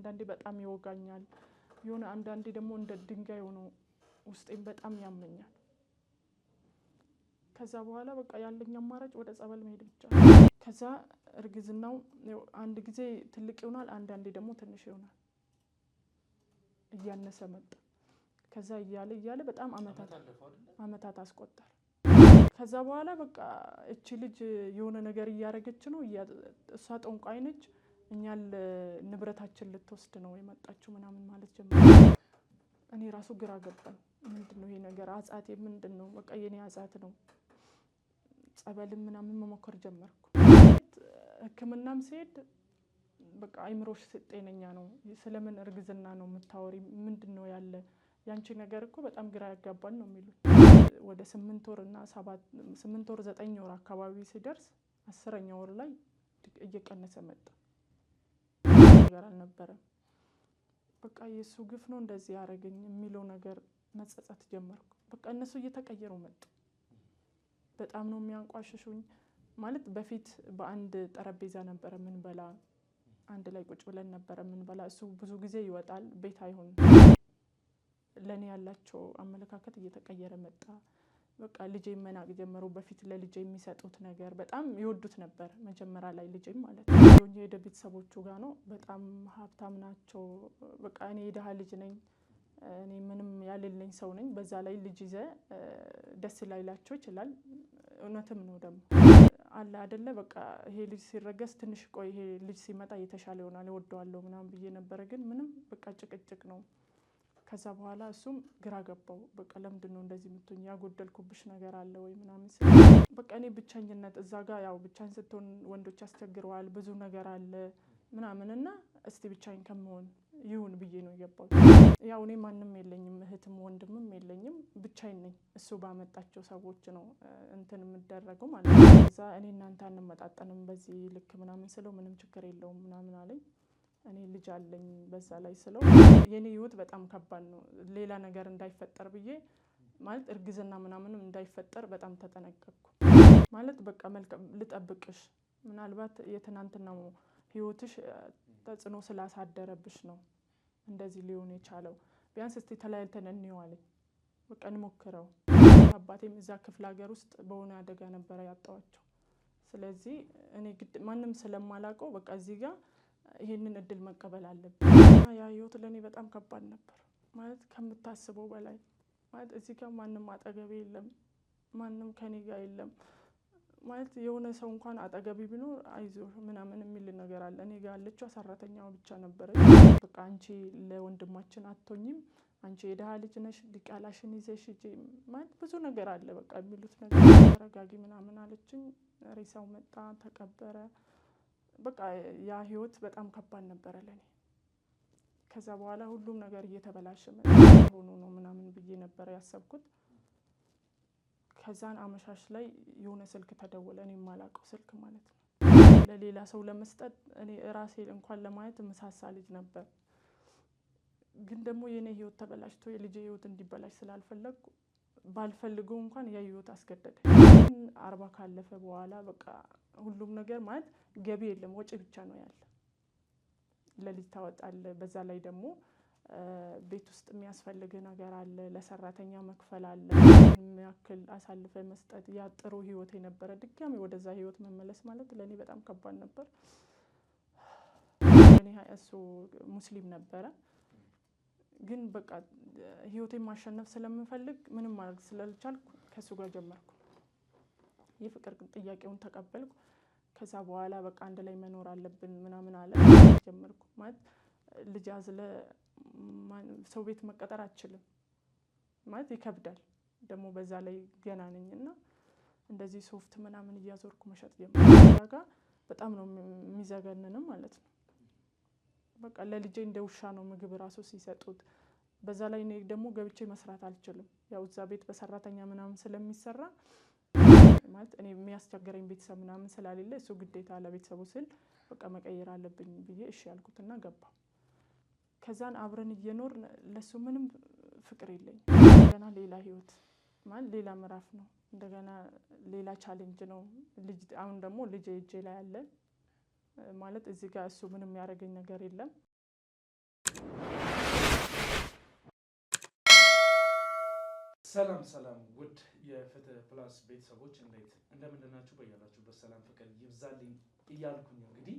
አንዳንዴ በጣም ይወጋኛል የሆነ አንዳንዴ ደግሞ እንደ ድንጋይ ሆኖ ውስጤን በጣም ያመኛል ከዛ በኋላ በቃ ያለኝ አማራጭ ወደ ጸበል መሄድ ብቻ ከዛ እርግዝናው አንድ ጊዜ ትልቅ ይሆናል አንዳንዴ ደግሞ ትንሽ ይሆናል እያነሰ መጣ ከዛ እያለ በጣም አመታት አስቆጠረ ከዛ በኋላ በቃ እቺ ልጅ የሆነ ነገር ያረጋች ነው እሷ ጠንቋይ ነች እኛል ንብረታችን ልትወስድ ነው የመጣችው ምናምን ማለት ጀመረ እኔ ራሱ ግራ ገባኝ ምንድነው ይሄ ነገር አጻቴ ምንድነው በቃ የኔ አጻት ነው ጸበል ምናምን መሞከር ጀመርኩ ህክምናም ሲሄድ በቃ አይምሮሽ ጤነኛ ነው ስለምን እርግዝና ነው የምታወሪ ምንድነው ያለ ያንቺ ነገር እኮ በጣም ግራ ያጋባል ነው የሚሉት ወደ 8 ወር እና 8 ወር 9 ወር አካባቢ ሲደርስ 10ኛ ወር ላይ እየቀነሰ መጣ ነገር አልነበረም በቃ የሱ ግፍ ነው እንደዚህ ያረጋኝ የሚለው ነገር መጸጸት ጀመርኩ በቃ እነሱ እየተቀየሩ መጡ በጣም ነው የሚያንቋሽሹኝ ማለት በፊት በአንድ ጠረጴዛ ነበር ምን በላ አንድ ላይ ቁጭ ብለን ነበር ምን በላ እሱ ብዙ ጊዜ ይወጣል ቤት አይሆን ለኔ ያላቸው አመለካከት እየተቀየረ መጣ በቃ ልጄ መናቅ ጀመሩ በፊት ለልጄ የሚሰጡት ነገር በጣም ይወዱት ነበር መጀመሪያ ላይ ልጄ ማለት ነው የሄደ ቤተሰቦቹ ጋር ነው በጣም ሀብታም ናቸው በቃ እኔ የደሃ ልጅ ነኝ እኔ ምንም ያለልኝ ሰው ነኝ በዛ ላይ ልጅ ይዘ ደስ ላይላቸው ይችላል እውነትም ነው ደግሞ አለ አይደለ በቃ ይሄ ልጅ ሲረገስ ትንሽ ቆይ ይሄ ልጅ ሲመጣ የተሻለ ይሆናል እወደዋለሁ ምናምን ብዬ ነበር ግን ምንም በቃ ጭቅጭቅ ነው ከዛ በኋላ እሱም ግራ ገባው በቃ ለምንድነው እንደዚህ ምትሆኝ ያጎደልኩብሽ ነገር አለ ወይ ምናምን በቃ እኔ ብቻኝነት እዛ ጋር ያው ብቻን ስትሆን ወንዶች ያስቸግረዋል ብዙ ነገር አለ ምናምንና እስቲ ብቻኝ ከመሆን ይሁን ብዬ ነው የገባው ያው እኔ ማንንም የለኝም እህትም ወንድምም የለኝም ብቻዬን ነኝ እሱ ባመጣቸው ሰዎች ነው እንትን ምደረገው ማለት ነው ከዛ እኔ እናንተ አንመጣጣንም በዚህ ልክ ምናምን ስለው ምንም ችግር የለውም ምናምን አለኝ እኔ ልጅ አለኝ በዛ ላይ ስለው የኔ ህይወት በጣም ከባድ ነው ሌላ ነገር እንዳይፈጠር ብዬ ማለት እርግዝና ምናምንም እንዳይፈጠር በጣም ተጠነቀቅኩ ማለት በቃ መልካም ልጠብቅሽ ምናልባት የትናንትናው ህይወትሽ ተጽኖ ስላሳደረብሽ ነው እንደዚህ ሊሆን የቻለው ቢያንስ እስቲ ተላልተን እንየው አለኝ በቃ እንሞክረው አባቴም እዛ ክፍለ ሀገር ውስጥ በሆነ አደጋ ነበር ያጣዋቸው ስለዚህ እኔ ማንንም ስለማላቀው በቃ እዚህ ጋር ይሄንን እድል መቀበል አለብኝ ያ ህይወት ለኔ በጣም ከባድ ነበር ማለት ከምታስበው በላይ ማለት እዚህ ጋር ማንንም አጠገቤ የለም ማንንም ከኔ ጋር የለም ማለት የሆነ ሰው እንኳን አጠገቤ ቢኖር አይዞህ ምናምን የሚል ነገር አለ እኔ ጋር ያለችው ሰራተኛው ብቻ ነበር በቃ አንቺ ለወንድማችን አትሆኝም አንቺ የደሃ ልጅ ነሽ ዲቃላሽን ይዘሽ እጂ ማለት ብዙ ነገር አለ በቃ የሚሉት ነገር ተረጋጊ ምናምን አለችኝ ሬሳው መጣ ተቀበረ በቃ ያ ህይወት በጣም ከባድ ነበር ለኔ ከዛ በኋላ ሁሉም ነገር እየተበላሸ መጣ ሆኖ ነው ምናምን ብዬ ነበር ያሰብኩት ከዛን አመሻሽ ላይ የሆነ ስልክ ተደወለ እኔ ማላቀው ስልክ ማለት ነው ለሌላ ሰው ለመስጠት እኔ ራሴ እንኳን ለማየት መሳሳ ልጅ ነበር ግን ደግሞ የኔ ህይወት ተበላሽቶ የልጄ ህይወት እንዲበላሽ ስላልፈለኩ ባልፈልገው እንኳን ያ ህይወት አስገደደ 40 ካለፈ በኋላ በቃ ሁሉም ነገር ማለት ገቢ የለም ወጪ ብቻ ነው ያለ ለሊት ታወጣለ በዛ ላይ ደግሞ ቤት ውስጥ የሚያስፈልግ ነገር አለ ለሰራተኛ መክፈል አለ የሚያክል አሳልፈ መስጠት ያጥሩ ህይወት የነበረ ድጋሚ ወደዛ ህይወት መመለስ ማለት ለኔ በጣም ከባድ ነበር እኔ እሱ ሙስሊም ነበር ግን በቃ ህይወቴን ማሸነፍ ስለምፈልግ ምንም ማድረግ ስላልቻልኩ ከሱ ጋር ጀመርኩ የፍቅር ጥያቄውን ተቀበልኩ ከዛ በኋላ በቃ አንድ ላይ መኖር አለብን ምናምን አለ ጀመርኩ ማለት ልጅ አዝለ ሰው ቤት መቀጠር አትችልም ማለት ይከብዳል ደግሞ በዛ ላይ ገና ነኝና እንደዚህ ሶፍት ምናምን እያዞርኩ መሸጥ ጀመርኩ በጣም ነው የሚዘገነንም ማለት ነው በቃ ለልጄ እንደ ውሻ ነው ምግብ ራሱ ሲሰጡት በዛ ላይ እኔ ደግሞ ገብቼ መስራት አልችልም ያው እዛ ቤት በሰራተኛ ምናምን ስለሚሰራ ማለት እኔ የሚያስቸግረኝ ቤተሰብ ምናምን ስላልሌለ እሱ ግዴታ ለቤተሰቡ ስል በቃ መቀየር አለብኝ ብዬ እሺ ያልኩትና ገባ ከዛን አብረን እየኖር ለሱ ምንም ፍቅር የለኝ ገና ሌላ ህይወት ማለት ሌላ ምዕራፍ ነው እንደገና ሌላ ቻሌንጅ ነው ልጅ አሁን ደግሞ ልጅ እጄ ላይ አለ ማለት እዚህ ጋር እሱ ምንም ያረጋኝ ነገር የለም ሰላም ሰላም ውድ የፍትህ ፕላስ ቤተሰቦች እንደምንድናችሁ? በያላችሁበት ሰላም ፍቅር ይብዛልኝ እያልኩኝ እንግዲህ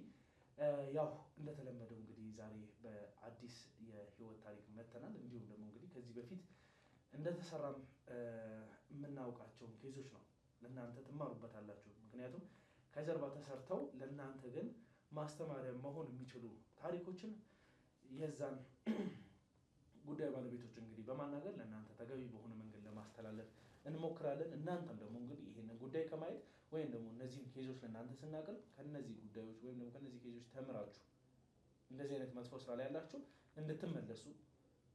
ያው እንደተለመደው እንግዲህ ዛሬ በአዲስ የህይወት ታሪክ መጥተናል። እንዲሁም ደግሞ እንግዲህ ከዚህ በፊት እንደተሰራም የምናውቃቸውን ኬዞች ነው ለእናንተ ትማሩበታላችሁ። ምክንያቱም ከጀርባ ተሰርተው ለእናንተ ግን ማስተማሪያ መሆን የሚችሉ ታሪኮችን የዛን ጉዳይ ባለቤቶች እንግዲህ በማናገር ለእናንተ ተገቢ በሆነ መንገድ ለማስተላለፍ እንሞክራለን። እናንተም ደግሞ እንግዲህ ይህንን ጉዳይ ከማየት ወይም ደግሞ እነዚህን ኬዞች ለእናንተ ስናቀርብ ከነዚህ ጉዳዮች ወይም ደግሞ ከነዚህ ኬዞች ተምራችሁ እንደዚህ አይነት መጥፎ ስራ ላይ ያላችሁ እንድትመለሱ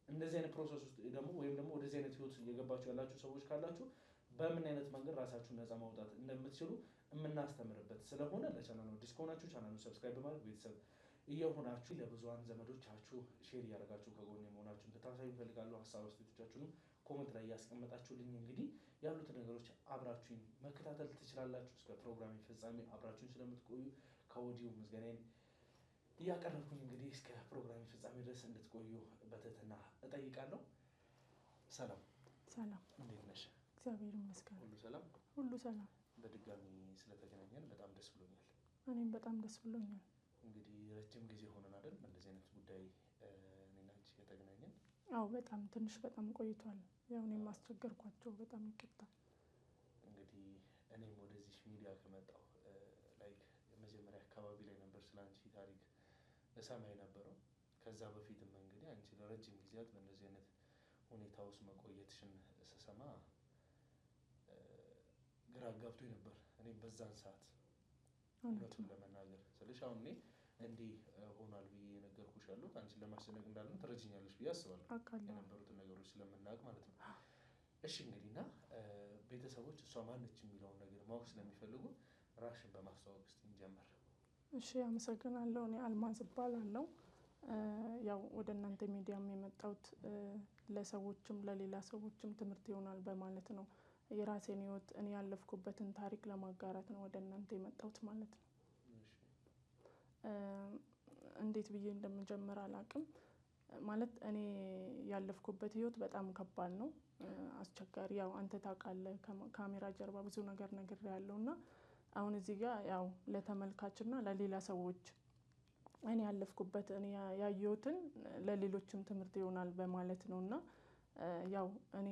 እንደዚህ አይነት ፕሮሰስ ውስጥ ደግሞ ወይም ደግሞ ወደዚህ አይነት ህይወት እየገባችሁ ያላችሁ ሰዎች ካላችሁ በምን አይነት መንገድ ራሳችሁን ነፃ ማውጣት እንደምትችሉ የምናስተምርበት ስለሆነ ለቻናሉ አዲስ ከሆናችሁ ቻናሉን ሰብስክራይብ በማድረግ ቤተሰብ እየሆናችሁ ለብዙሃን ዘመዶቻችሁ ሼር እያደረጋችሁ ከጎን መሆናችሁን እንድታሳዩ እፈልጋለሁ። ሀሳብ አስተያየቶቻችሁንም ኮመንት ላይ እያስቀመጣችሁልኝ እንግዲህ ያሉትን ነገሮች አብራችሁኝ መከታተል ትችላላችሁ። እስከ ፕሮግራሜ ፍጻሜ አብራችሁኝ ስለምትቆዩ ከወዲሁ ምስጋናዬን እያቀረብኩኝ እንግዲህ እስከ ፕሮግራሜ ፍጻሜ ድረስ እንድትቆዩ በትህትና እጠይቃለሁ። ሰላም ሰላም፣ እንዴት ነሽ? እግዚአብሔር ይመስገን። ሁሉ ሰላም? ሁሉ ሰላም። በድጋሚ ስለተገናኘን በጣም ደስ ብሎኛል። እኔም በጣም ደስ ብሎኛል። እንግዲህ ረጅም ጊዜ ሆነን አይደል በእንደዚህ አይነት ጉዳይ እኔና አንቺ የተገናኘን? አዎ በጣም ቆይቷል። ያው እኔም አስቸገርኳቸው፣ በጣም ይቅርታ። እንግዲህ እኔም ወደዚህ ሚዲያ ከመጣሁ ላይክ የመጀመሪያ አካባቢ ላይ ነበር ስለ አንቺ ታሪክ እሰማ የነበረው። ከዛ በፊትም እንግዲህ አንቺ ለረጅም ጊዜያት በእንደዚህ አይነት ሁኔታ ውስጥ መቆየትሽን ስሰማ ግራ አጋብቶኝ ነበር። እኔም በዛን ሰዓት እውነቱን ለመናገር ስልሽ አሁን እኔ እንዲህ ሆኗል ብዬ የነገርኩሽ ያሉት አንቺን ለማስጨነቅ እንዳልሆነ ትረጅኛለሽ ብዬ አስባለሁ፣ የነበሩትን ነገሮች ስለምናውቅ ማለት ነው። እሺ እንግዲህ እና ቤተሰቦች እሷ ማነች የሚለውን ነገር ማወቅ ስለሚፈልጉ ራሽን በማስተዋወቅ እስቲ እንጀምር። እሺ አመሰግናለሁ። እኔ አልማዝ እባላለሁ። ያው ወደ እናንተ ሚዲያም የመጣሁት ለሰዎችም ለሌላ ሰዎችም ትምህርት ይሆናል በማለት ነው። የራሴን ህይወት እኔ ያለፍኩበትን ታሪክ ለማጋራት ነው ወደ እናንተ የመጣሁት ማለት ነው። እንዴት ብዬ እንደምጀምር አላውቅም። ማለት እኔ ያለፍኩበት ህይወት በጣም ከባድ ነው፣ አስቸጋሪ። ያው አንተ ታውቃለህ፣ ካሜራ ጀርባ ብዙ ነገር ነግሬያለሁ እና አሁን እዚህ ጋር ያው ለተመልካችና ለሌላ ሰዎች እኔ ያለፍኩበት እኔ ያየሁትን ለሌሎችም ትምህርት ይሆናል በማለት ነው። እና ያው እኔ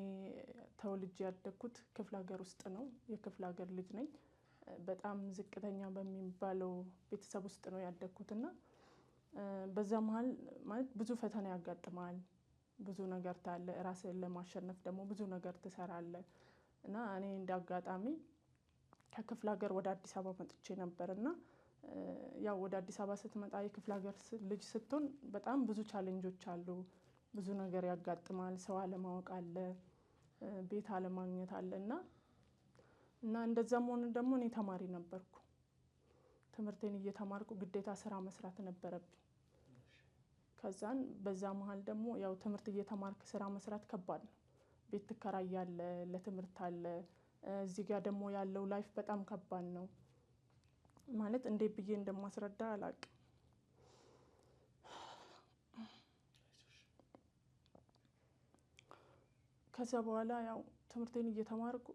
ተወልጄ ያደግኩት ክፍለ ሀገር ውስጥ ነው። የክፍለ ሀገር ልጅ ነኝ። በጣም ዝቅተኛ በሚባለው ቤተሰብ ውስጥ ነው ያደግኩት እና በዛ መሀል ማለት ብዙ ፈተና ያጋጥማል። ብዙ ነገር ታለ፣ ራስህን ለማሸነፍ ደግሞ ብዙ ነገር ትሰራለህ። እና እኔ እንደ አጋጣሚ ከክፍለ ሀገር ወደ አዲስ አበባ መጥቼ ነበር እና ያው ወደ አዲስ አበባ ስትመጣ የክፍለ ሀገር ልጅ ስትሆን በጣም ብዙ ቻሌንጆች አሉ። ብዙ ነገር ያጋጥማል። ሰው አለማወቅ አለ፣ ቤት አለማግኘት አለ እና እንደዛም ሆነ ደግሞ እኔ ተማሪ ነበርኩ። ትምህርቴን እየተማርኩ ግዴታ ስራ መስራት ነበረብኝ። ከዛን በዛ መሀል ደግሞ ያው ትምህርት እየተማርክ ስራ መስራት ከባድ ነው። ቤት ትከራያለህ፣ ለትምህርት አለ። እዚህ ጋር ደግሞ ያለው ላይፍ በጣም ከባድ ነው። ማለት እንዴት ብዬ እንደማስረዳ አላውቅም። ከዛ በኋላ ያው ትምህርቴን እየተማርኩ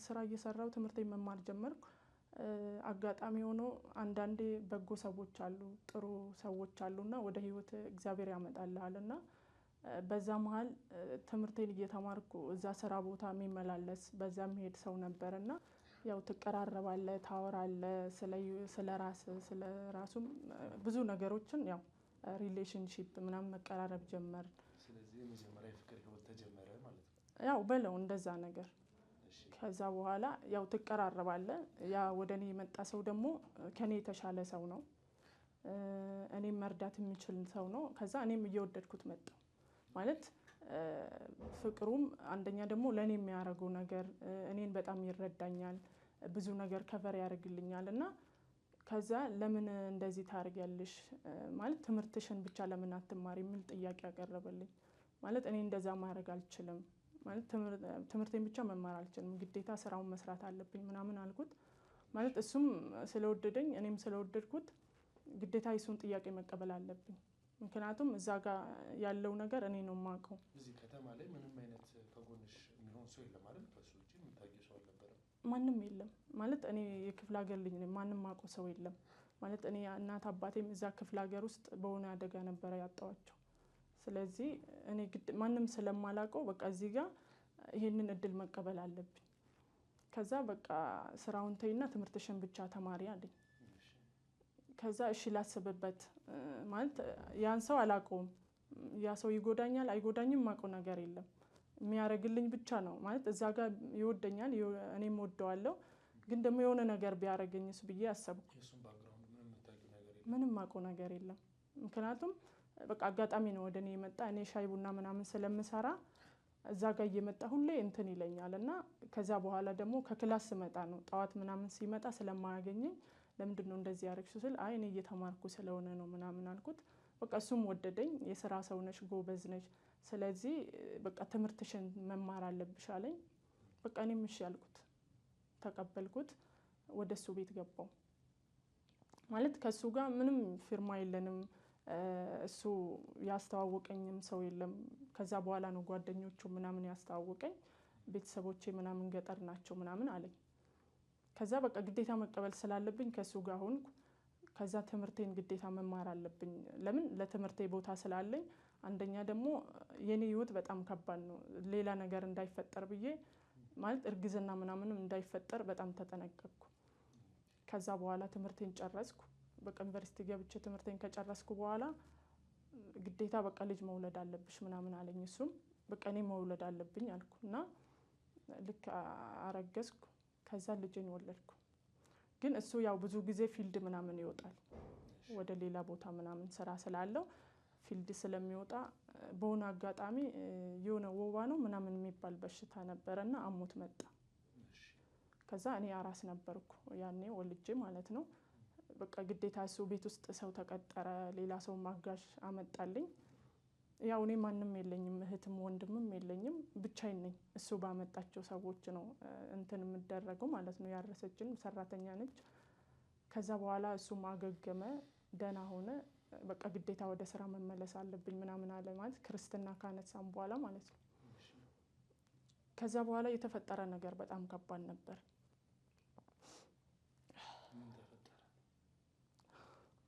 ስራ እየሰራው ትምህርቴን መማር ጀመርኩ። አጋጣሚ ሆኖ አንዳንዴ በጎ ሰዎች አሉ፣ ጥሩ ሰዎች አሉና ወደ ህይወት እግዚአብሔር ያመጣልሃል እና በዛ መሀል ትምህርቴን እየተማርኩ እዛ ስራ ቦታ የሚመላለስ በዛ የሚሄድ ሰው ነበር እና ያው ትቀራረባለህ፣ ታወራለህ ስለ ራሱም ብዙ ነገሮችን ያው ሪሌሽንሺፕ ምናምን መቀራረብ ጀመር። ስለዚህ የመጀመሪያ የፍቅር ህይወት ተጀመረ ማለት ነው? ያው በለው እንደዛ ነገር። ከዛ በኋላ ያው ትቀራረባለህ። ያ ወደ እኔ የመጣ ሰው ደግሞ ከኔ የተሻለ ሰው ነው፣ እኔም መርዳት የሚችል ሰው ነው። ከዛ እኔም እየወደድኩት መጣሁ ማለት ፍቅሩም አንደኛ ደግሞ ለእኔ የሚያደርገው ነገር እኔን በጣም ይረዳኛል፣ ብዙ ነገር ከቨር ያደርግልኛል እና ከዛ ለምን እንደዚህ ታደርጊያለሽ ማለት ትምህርትሽን ብቻ ለምን አትማሪ የሚል ጥያቄ ያቀረበልኝ። ማለት እኔ እንደዛ ማድረግ አልችልም፣ ማለት ትምህርቴን ብቻ መማር አልችልም፣ ግዴታ ስራውን መስራት አለብኝ ምናምን አልኩት። ማለት እሱም ስለወደደኝ እኔም ስለወደድኩት ግዴታ የሱን ጥያቄ መቀበል አለብኝ። ምክንያቱም እዛ ጋር ያለው ነገር እኔ ነው የማውቀው። እዚህ ከተማ ላይ ምንም አይነት ከጎንሽ የሚሆን ሰው የለም አይደል? ከሱ ውጪ የምታውቂው ሰው አልነበረም? ማንም የለም ማለት እኔ የክፍለ ሀገር ልጅ ነኝ። ማንም የማውቀው ሰው የለም ማለት እኔ እናት አባቴም እዛ ክፍለ ሀገር ውስጥ በሆነ አደጋ ነበረ ያጣዋቸው። ስለዚህ እኔ ማንም ስለማላውቀው በቃ እዚህ ጋር ይሄንን እድል መቀበል አለብኝ። ከዛ በቃ ስራውን ተይና ትምህርትሽን ብቻ ተማሪ አለኝ። ከዛ እሺ ላስብበት ማለት ያን ሰው አላውቀውም። ያ ሰው ይጎዳኛል አይጎዳኝም የማውቀው ነገር የለም። የሚያደርግልኝ ብቻ ነው ማለት እዛ ጋር ይወደኛል፣ እኔም እወደዋለሁ። ግን ደግሞ የሆነ ነገር ቢያደርገኝስ ብዬ አሰብኩ። ምንም የማውቀው ነገር የለም። ምክንያቱም በቃ አጋጣሚ ነው ወደ እኔ የመጣ። እኔ ሻይ ቡና ምናምን ስለምሰራ እዛ ጋር እየመጣ ሁሌ እንትን ይለኛል እና ከዛ በኋላ ደግሞ ከክላስ ስመጣ ነው ጠዋት ምናምን ሲመጣ ስለማያገኘኝ ለምንድን ነው እንደዚህ ያደረግሽው ስል አይ እኔ እየተማርኩ ስለሆነ ነው ምናምን አልኩት። በቃ እሱም ወደደኝ። የስራ ሰው ነሽ፣ ጎበዝ ነሽ፣ ስለዚህ በቃ ትምህርትሽን መማር አለብሽ አለኝ። በቃ እኔም እሺ አልኩት፣ ተቀበልኩት። ወደ እሱ ቤት ገባው። ማለት ከሱ ጋር ምንም ፊርማ የለንም። እሱ ያስተዋወቀኝም ሰው የለም። ከዛ በኋላ ነው ጓደኞቹ ምናምን ያስተዋወቀኝ። ቤተሰቦቼ ምናምን ገጠር ናቸው ምናምን አለኝ። ከዛ በቃ ግዴታ መቀበል ስላለብኝ ከሱ ጋር ሆንኩ። ከዛ ትምህርቴን ግዴታ መማር አለብኝ። ለምን ለትምህርቴ ቦታ ስላለኝ፣ አንደኛ ደግሞ የኔ ህይወት በጣም ከባድ ነው። ሌላ ነገር እንዳይፈጠር ብዬ ማለት እርግዝና ምናምንም እንዳይፈጠር በጣም ተጠነቀቅኩ። ከዛ በኋላ ትምህርቴን ጨረስኩ። በቃ ዩኒቨርሲቲ ገብቼ ትምህርቴን ከጨረስኩ በኋላ ግዴታ በቃ ልጅ መውለድ አለብሽ ምናምን አለኝ። እሱም በቃ እኔ መውለድ አለብኝ አልኩ እና ልክ አረገዝኩ። ከዛ ልጄን ወለድኩ። ግን እሱ ያው ብዙ ጊዜ ፊልድ ምናምን ይወጣል ወደ ሌላ ቦታ ምናምን ስራ ስላለው ፊልድ ስለሚወጣ በሆነ አጋጣሚ የሆነ ወባ ነው ምናምን የሚባል በሽታ ነበረና አሞት መጣ። ከዛ እኔ አራስ ነበርኩ ያኔ ወልጄ ማለት ነው። በቃ ግዴታ እሱ ቤት ውስጥ ሰው ተቀጠረ፣ ሌላ ሰው ማጋዥ አመጣልኝ። ያው እኔ ማንም የለኝም፣ እህትም ወንድምም የለኝም፣ ብቻዬን ነኝ። እሱ ባመጣቸው ሰዎች ነው እንትን የምደረገው ማለት ነው። ያረሰችን ሰራተኛ ነች። ከዛ በኋላ እሱ ማገገመ፣ ደህና ሆነ። በቃ ግዴታ ወደ ስራ መመለስ አለብኝ ምናምን አለ ማለት ክርስትና ካነሳም በኋላ ማለት ነው። ከዛ በኋላ የተፈጠረ ነገር በጣም ከባድ ነበር።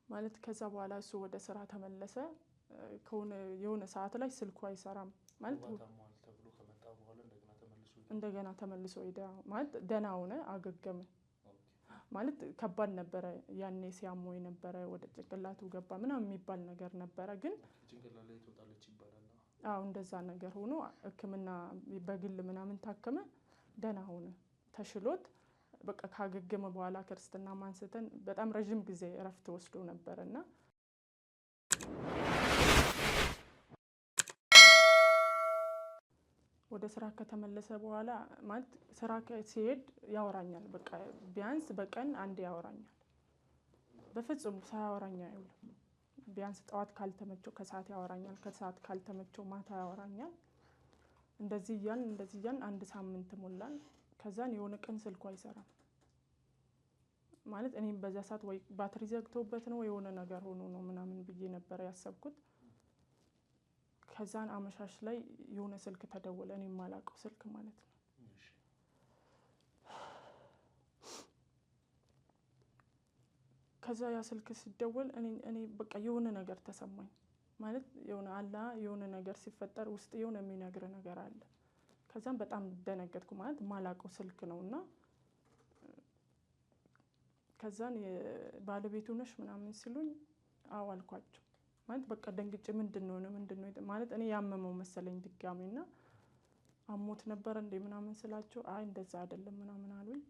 ማለት ከዛ በኋላ እሱ ወደ ስራ ተመለሰ። የሆነ ሰዓት ላይ ስልኩ አይሰራም ማለት እንደገና ተመልሶ ሄደ ማለት ደህና ሆነ፣ አገገመ ማለት ከባድ ነበረ። ያኔ ሲያሞ የነበረ ወደ ጭንቅላቱ ገባ ምናምን የሚባል ነገር ነበረ። ግን አዎ እንደዛ ነገር ሆኖ ሕክምና በግል ምናምን ታከመ፣ ደህና ሆነ፣ ተሽሎት በቃ ካገገመ በኋላ ክርስትና ማንስተን በጣም ረጅም ጊዜ እረፍት ወስዶ ነበርና ወደ ስራ ከተመለሰ በኋላ ማለት ስራ ሲሄድ ያወራኛል። በቃ ቢያንስ በቀን አንዴ ያወራኛል። በፍጹም ሳያወራኝ አይውልም። ቢያንስ ጠዋት ካልተመቸው ከሰዓት ያወራኛል፣ ከሰዓት ካልተመቸው ማታ ያወራኛል። እንደዚህ እያልን አንድ ሳምንት ሞላን። ከዛን የሆነ ቀን ስልኩ አይሰራም ማለት እኔም በዛ ሰዓት ወይ ባትሪ ዘግቶበት ነው የሆነ ነገር ሆኖ ነው ምናምን ብዬ ነበር ያሰብኩት። ከዛን አመሻሽ ላይ የሆነ ስልክ ተደወለ፣ እኔ የማላውቀው ስልክ ማለት ነው። ከዛ ያ ስልክ ሲደወል እኔ በቃ የሆነ ነገር ተሰማኝ ማለት የሆነ ነገር ሲፈጠር ውስጥ የሆነ የሚነግር ነገር አለ። ከዛም በጣም ደነገጥኩ ማለት የማላውቀው ስልክ ነው እና ከዛን ባለቤቱ ነሽ ምናምን ሲሉኝ አዎ አልኳቸው። ማለት በቃ ደንግጬ ምንድነው ማለት እኔ ያመመው መሰለኝ ድጋሜና አሞት ነበር እንዴ ምናምን ስላቸው አይ እንደዛ አይደለም ምናምን አሉኝ።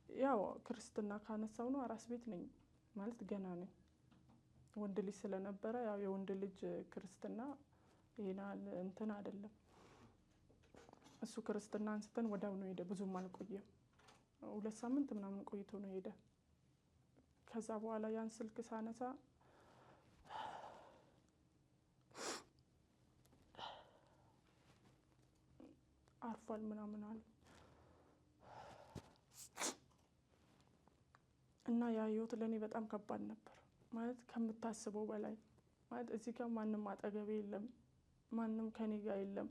ያው ክርስትና ካነሳው ነው አራስ ቤት ነኝ ማለት ገና ነኝ። ወንድ ልጅ ስለነበረ ያው የወንድ ልጅ ክርስትና ይሄናል እንትን አይደለም። እሱ ክርስትና አንስተን ወዲያው ነው ሄደ። ብዙም አልቆየም፣ 2 ሳምንት ምናምን ቆይቶ ነው ሄደ። ከዛ በኋላ ያን ስልክ ሳነሳ አርፏል ምናምን አለ። እና ያ ህይወት ለእኔ በጣም ከባድ ነበር ማለት ከምታስበው በላይ ማለት እዚህ ጋር ማንም አጠገቤ የለም፣ ማንም ከኔ ጋር የለም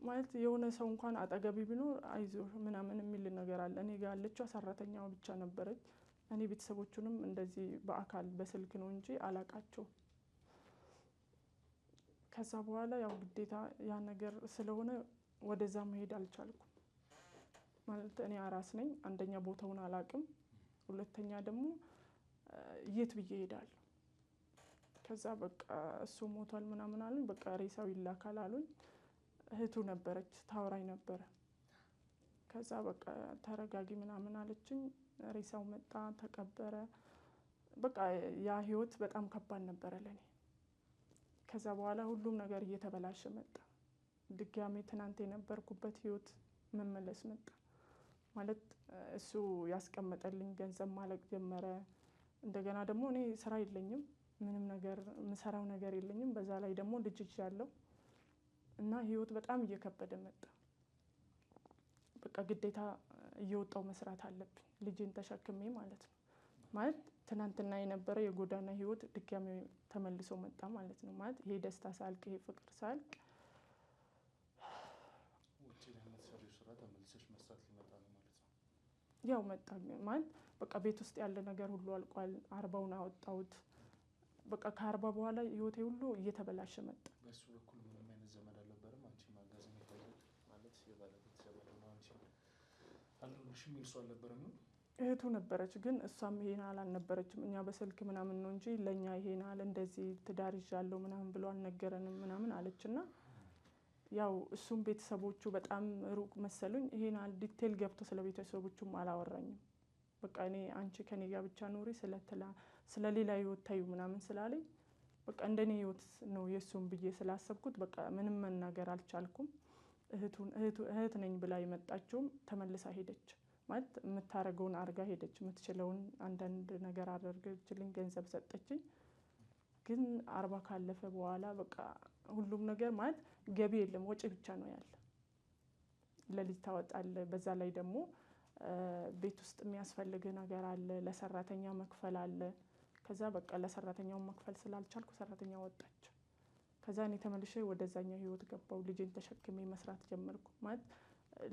ማለት የሆነ ሰው እንኳን አጠገቤ ቢኖር አይዞህ ምናምን የሚል ነገር አለ። እኔ ጋር ያለችው ሰራተኛዋ ብቻ ነበረች። እኔ ቤተሰቦቹንም እንደዚህ በአካል በስልክ ነው እንጂ አላቃቸውም። ከዛ በኋላ ያው ግዴታ ያ ነገር ስለሆነ ወደዛ መሄድ አልቻልኩም። ማለት እኔ አራስ ነኝ፣ አንደኛ ቦታውን አላቅም፣ ሁለተኛ ደግሞ የት ብዬ እሄዳለሁ። ከዛ በቃ እሱ ሞቷል ምናምን አሉኝ። በቃ ሬሳው ይላካል አሉኝ። እህቱ ነበረች ታወራኝ ነበረ። ከዛ በቃ ተረጋጊ ምናምን አለችኝ። ሬሳው መጣ፣ ተቀበረ። በቃ ያ ህይወት በጣም ከባድ ነበረ ለኔ። ከዛ በኋላ ሁሉም ነገር እየተበላሸ መጣ። ድጋሜ ትናንት የነበርኩበት ህይወት መመለስ መጣ። ማለት እሱ ያስቀመጠልኝ ገንዘብ ማለቅ ጀመረ። እንደገና ደግሞ እኔ ስራ የለኝም፣ ምንም ነገር የምሰራው ነገር የለኝም። በዛ ላይ ደግሞ ልጅ ይዣለሁ እና ህይወት በጣም እየከበደ መጣ። በቃ ግዴታ እየወጣው መስራት አለብኝ ልጅን ተሸክሜ ማለት ነው። ማለት ትናንትና የነበረ የጎዳና ህይወት ድጋሜ ተመልሶ መጣ ማለት ነው። ማለት ይሄ ደስታ ሳልቅ፣ ይሄ ፍቅር ሳልቅ ያው መጣ ማለት በቃ ቤት ውስጥ ያለ ነገር ሁሉ አልቋል። 40ውን አወጣሁት። በቃ ከ40 በኋላ ህይወቴ ሁሉ እየተበላሸ መጣ። በሱ በኩል ምንም አይነት ዘመድ አልነበረም አንቺ ማጋዝ የሚፈልግ ማለት የባለቤት ዘመድ ነው አንቺ አልሆንሽም የሚል ሰው አልነበረም ነው? እህቱ ነበረች፣ ግን እሷም ይሄን ያህል አልነበረችም። እኛ በስልክ ምናምን ነው እንጂ ለእኛ ይሄን ያህል እንደዚህ ትዳር ይዣለሁ ምናምን ብሎ አልነገረንም ምናምን አለችና ያው እሱም ቤተሰቦቹ በጣም ሩቅ መሰሉኝ። ይሄን ያህል ዲቴል ገብቶ ስለ ቤተሰቦቹም አላወራኝም። በቃ እኔ አንቺ ከኔ ጋር ብቻ ኖሪ ስለ ሌላ ህይወት ታዩ ምናምን ስላለኝ በቃ እንደኔ ህይወት ነው የእሱም ብዬ ስላሰብኩት በቃ ምንም መናገር አልቻልኩም። እህት ነኝ ብላ የመጣችውም ተመልሳ ሄደች። ማለት የምታረገውን አርጋ ሄደች። የምትችለውን አንዳንድ ነገር አደረገችልኝ፣ ገንዘብ ሰጠችኝ። ግን 40 ካለፈ በኋላ በቃ ሁሉም ነገር ማለት ገቢ የለም፣ ወጪ ብቻ ነው ያለ። ለልጅ ታወጣለ፣ በዛ ላይ ደግሞ ቤት ውስጥ የሚያስፈልግ ነገር አለ፣ ለሰራተኛ መክፈል አለ። ከዛ በቃ ለሰራተኛው መክፈል ስላልቻልኩ ሰራተኛ ወጣች። ከዛ እኔ ተመልሼ ወደዛኛው ህይወት ገባው። ልጅን ተሸክሜ መስራት ጀመርኩ። ማለት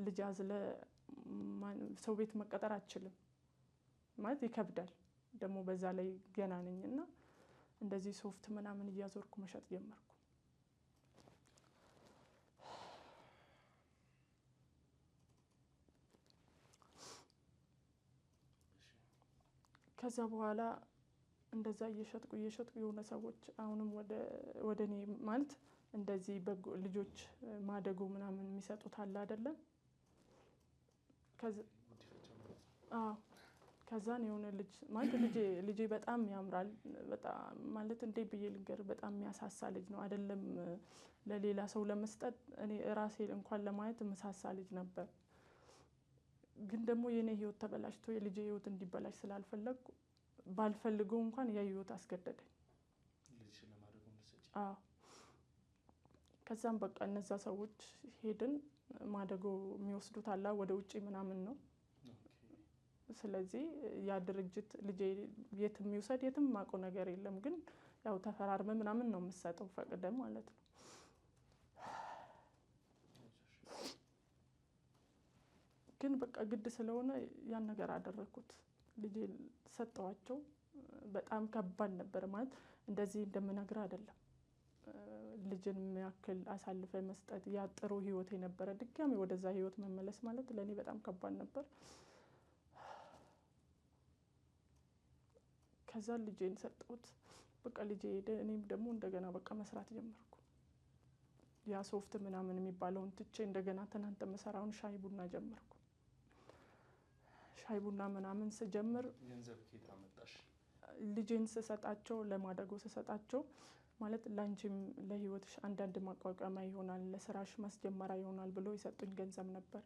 ልጅ አዝለ ሰው ቤት መቀጠር አትችልም ማለት ይከብዳል። ደግሞ በዛ ላይ ገና ነኝና እንደዚህ ሶፍት ምናምን እያዞርኩ መሸጥ ጀመርኩ። ከዛ በኋላ እንደዛ እየሸጥኩ የሆነ ሰዎች አሁንም ወደ እኔ ማለት እንደዚህ በጎ ልጆች ማደጎ ምናምን የሚሰጡት አለ አይደለም። ከዛን የሆነ ልጅ ማለት ልጄ በጣም ያምራል። በጣም ማለት እንዴ ብዬ ልንገር፣ በጣም የሚያሳሳ ልጅ ነው። አይደለም ለሌላ ሰው ለመስጠት እኔ ራሴ እንኳን ለማየት መሳሳ ልጅ ነበር። ግን ደግሞ የኔ ህይወት ተበላሽቶ የልጄ ህይወት እንዲበላሽ ስላልፈለግኩ ባልፈልገው እንኳን ያ ህይወት አስገደደኝ። ከዛም በቃ እነዛ ሰዎች ሄድን። ማደጎ የሚወስዱት አላ ወደ ውጪ ምናምን ነው። ስለዚህ ያ ድርጅት ልጄ የትም ይውሰድ የትም ማውቀው ነገር የለም፣ ግን ያው ተፈራርመ ምናምን ነው የምሰጠው ፈቅደ ማለት ነው። ግን በቃ ግድ ስለሆነ ያን ነገር አደረኩት። ልጄ ሰጠዋቸው። በጣም ከባድ ነበር ማለት እንደዚህ እንደምነግር አይደለም። ልጅን የሚያክል አሳልፈ መስጠት ያ ጥሩ ህይወት የነበረ ድጋሚ ወደዛ ህይወት መመለስ ማለት ለኔ በጣም ከባድ ነበር። ከዛ ልጄን ሰጠሁት። በቃ ልጄ ሄደ። እኔም ደግሞ እንደገና በቃ መስራት ጀመርኩ። ያ ሶፍት ምናምን የሚባለውን ትቼ እንደገና ትናንት የምሰራውን ሻይ ቡና ጀመርኩ። ሻይ ቡና ምናምን ስጀምር ገንዘብ ከየት አመጣሽ? ልጄን ስሰጣቸው ለማደጎ ስሰጣቸው ማለት ላንቺም ለህይወትሽ አንዳንድ ማቋቋሚያ ይሆናል፣ ለስራሽ ማስጀመሪያ ይሆናል ብሎ የሰጡኝ ገንዘብ ነበር።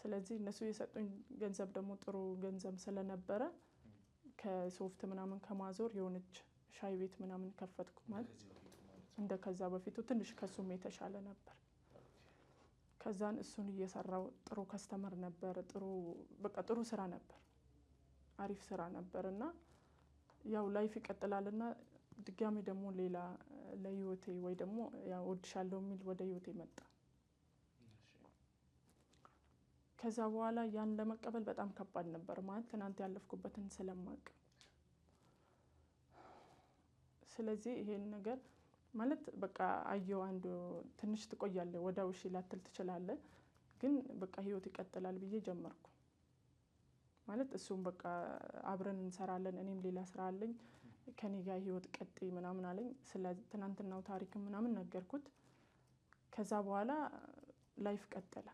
ስለዚህ እነሱ የሰጡኝ ገንዘብ ደግሞ ጥሩ ገንዘብ ስለነበረ ከሶፍት ምናምን ከማዞር የሆነች ሻይ ቤት ምናምን ከፈትኩ። ማለት እንደ ከዛ በፊቱ ትንሽ ከሱም የተሻለ ነበር። ከዛን እሱን እየሰራው ጥሩ ከስተመር ነበር፣ ጥሩ በቃ ጥሩ ስራ ነበር። አሪፍ ስራ ነበርና ያው ላይፍ ይቀጥላልና ድጋሚ ደግሞ ሌላ ለህይወቴ ወይ ደግሞ ያው ወድሻለሁ የሚል ወደ ህይወቴ መጣ። ከዛ በኋላ ያን ለመቀበል በጣም ከባድ ነበር ማለት ትናንት ያለፍኩበትን ስለማቅ። ስለዚህ ይሄን ነገር ማለት በቃ አየው አንዱ ትንሽ ትቆያለህ ወዳው እሺ ላትል ትችላለህ፣ ግን በቃ ህይወት ይቀጥላል ብዬ ጀመርኩ። ማለት እሱም በቃ አብረን እንሰራለን እኔም ሌላ ስራ አለኝ ከኔ ጋር ህይወት ቀጥይ ምናምን አለኝ። ስለ ትናንትናው ታሪክ ምናምን ነገርኩት። ከዛ በኋላ ላይፍ ቀጠለ።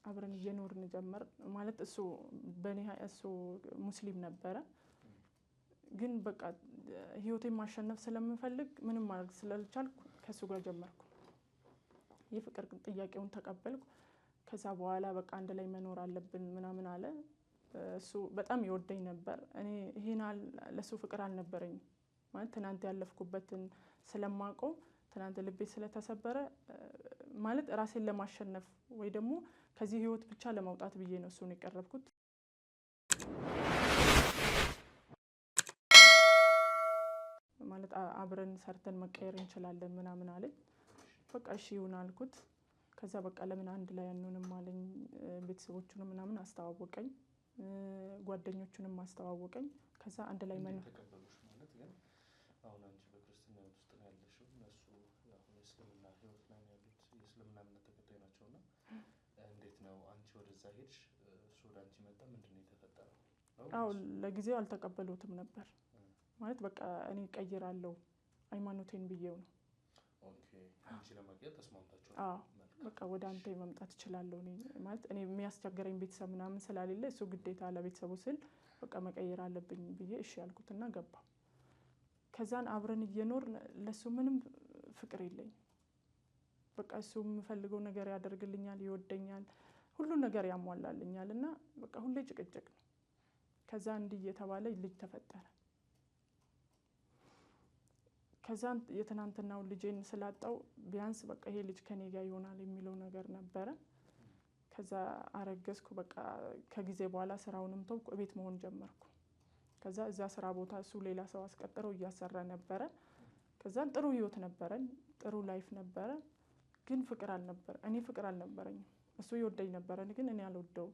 አብረን እየኖርን ጀመር ማለት እሱ በኔ እሱ ሙስሊም ነበረ፣ ግን በቃ ህይወቴን ማሸነፍ ስለምፈልግ ምንም ማድረግ ስላልቻልኩ ከሱ ጋር ጀመርኩ። የፍቅር ጥያቄውን ተቀበልኩ። ከዛ በኋላ በቃ አንድ ላይ መኖር አለብን ምናምን አለ። እሱ በጣም ይወደኝ ነበር። እኔ ይሄን ለሱ ፍቅር አልነበረኝም ማለት ትናንት ያለፍኩበትን ስለማውቀው ትናንት ልቤ ስለተሰበረ ማለት ራሴን ለማሸነፍ ወይ ደግሞ ከዚህ ህይወት ብቻ ለማውጣት ብዬ ነው እሱን የቀረብኩት። ማለት አብረን ሰርተን መቀየር እንችላለን ምናምን አለኝ። በቃ እሺ ይሁን አልኩት። ከዛ በቃ ለምን አንድ ላይ አንሆንም አለኝ። ቤተሰቦቹንም ምናምን አስተዋወቀኝ፣ ጓደኞቹንም አስተዋወቀኝ። ከዛ አንድ ላይ ተቀበሉሽ ማለት ግን አሁን አንቺ በክርስትና ህይወት ውስጥ ነው ያለሽው፣ እነሱ ያው የእስልምና ህይወት ላይ ነው ያሉት፣ የእስልምና እምነት ተከታይ ናቸውና እንዴት ነው አንቺ ወደዛ ሄድሽ፣ እሱ ወደ አንቺ መጣ? ምንድነው የተፈጠረው? አዎ ለጊዜው አልተቀበሉትም ነበር ማለት በቃ እኔ ቀይራለሁ ሃይማኖቴን ብዬው ነው። ኦኬ አንቺ ለማግኘት ተስማምታችሁ? አዎ በቃ ወደ አንተ መምጣት እችላለሁ እኔ ማለት እኔ የሚያስቸግረኝ ቤተሰብ ምናምን ስላሌለ እሱ ግዴታ ለቤተሰቡ ስል በቃ መቀየር አለብኝ ብዬ እሺ ያልኩትና ገባሁ። ከዛን አብረን እየኖር ለሱ ምንም ፍቅር የለኝም። በቃ እሱ የምፈልገው ነገር ያደርግልኛል፣ ይወደኛል፣ ሁሉን ነገር ያሟላልኛል እና በቃ ሁሌ ጭቅጭቅ ነው። ከዛ እንዲህ እየተባለ ልጅ ተፈጠረ። ከዛን የትናንትናው ልጄን ስላጣው ቢያንስ በቃ ይሄ ልጅ ከኔ ጋር ይሆናል የሚለው ነገር ነበረ። ከዛ አረገዝኩ። በቃ ከጊዜ በኋላ ስራውንም ተውኩ፣ ቤት መሆን ጀመርኩ። ከዛ እዛ ስራ ቦታ እሱ ሌላ ሰው አስቀጥረው እያሰራ ነበረ። ከዛን ጥሩ ህይወት ነበረን፣ ጥሩ ላይፍ ነበረ። ግን ፍቅር አልነበረ፣ እኔ ፍቅር አልነበረኝም። እሱ ይወደኝ ነበረ፣ ግን እኔ አልወደውም።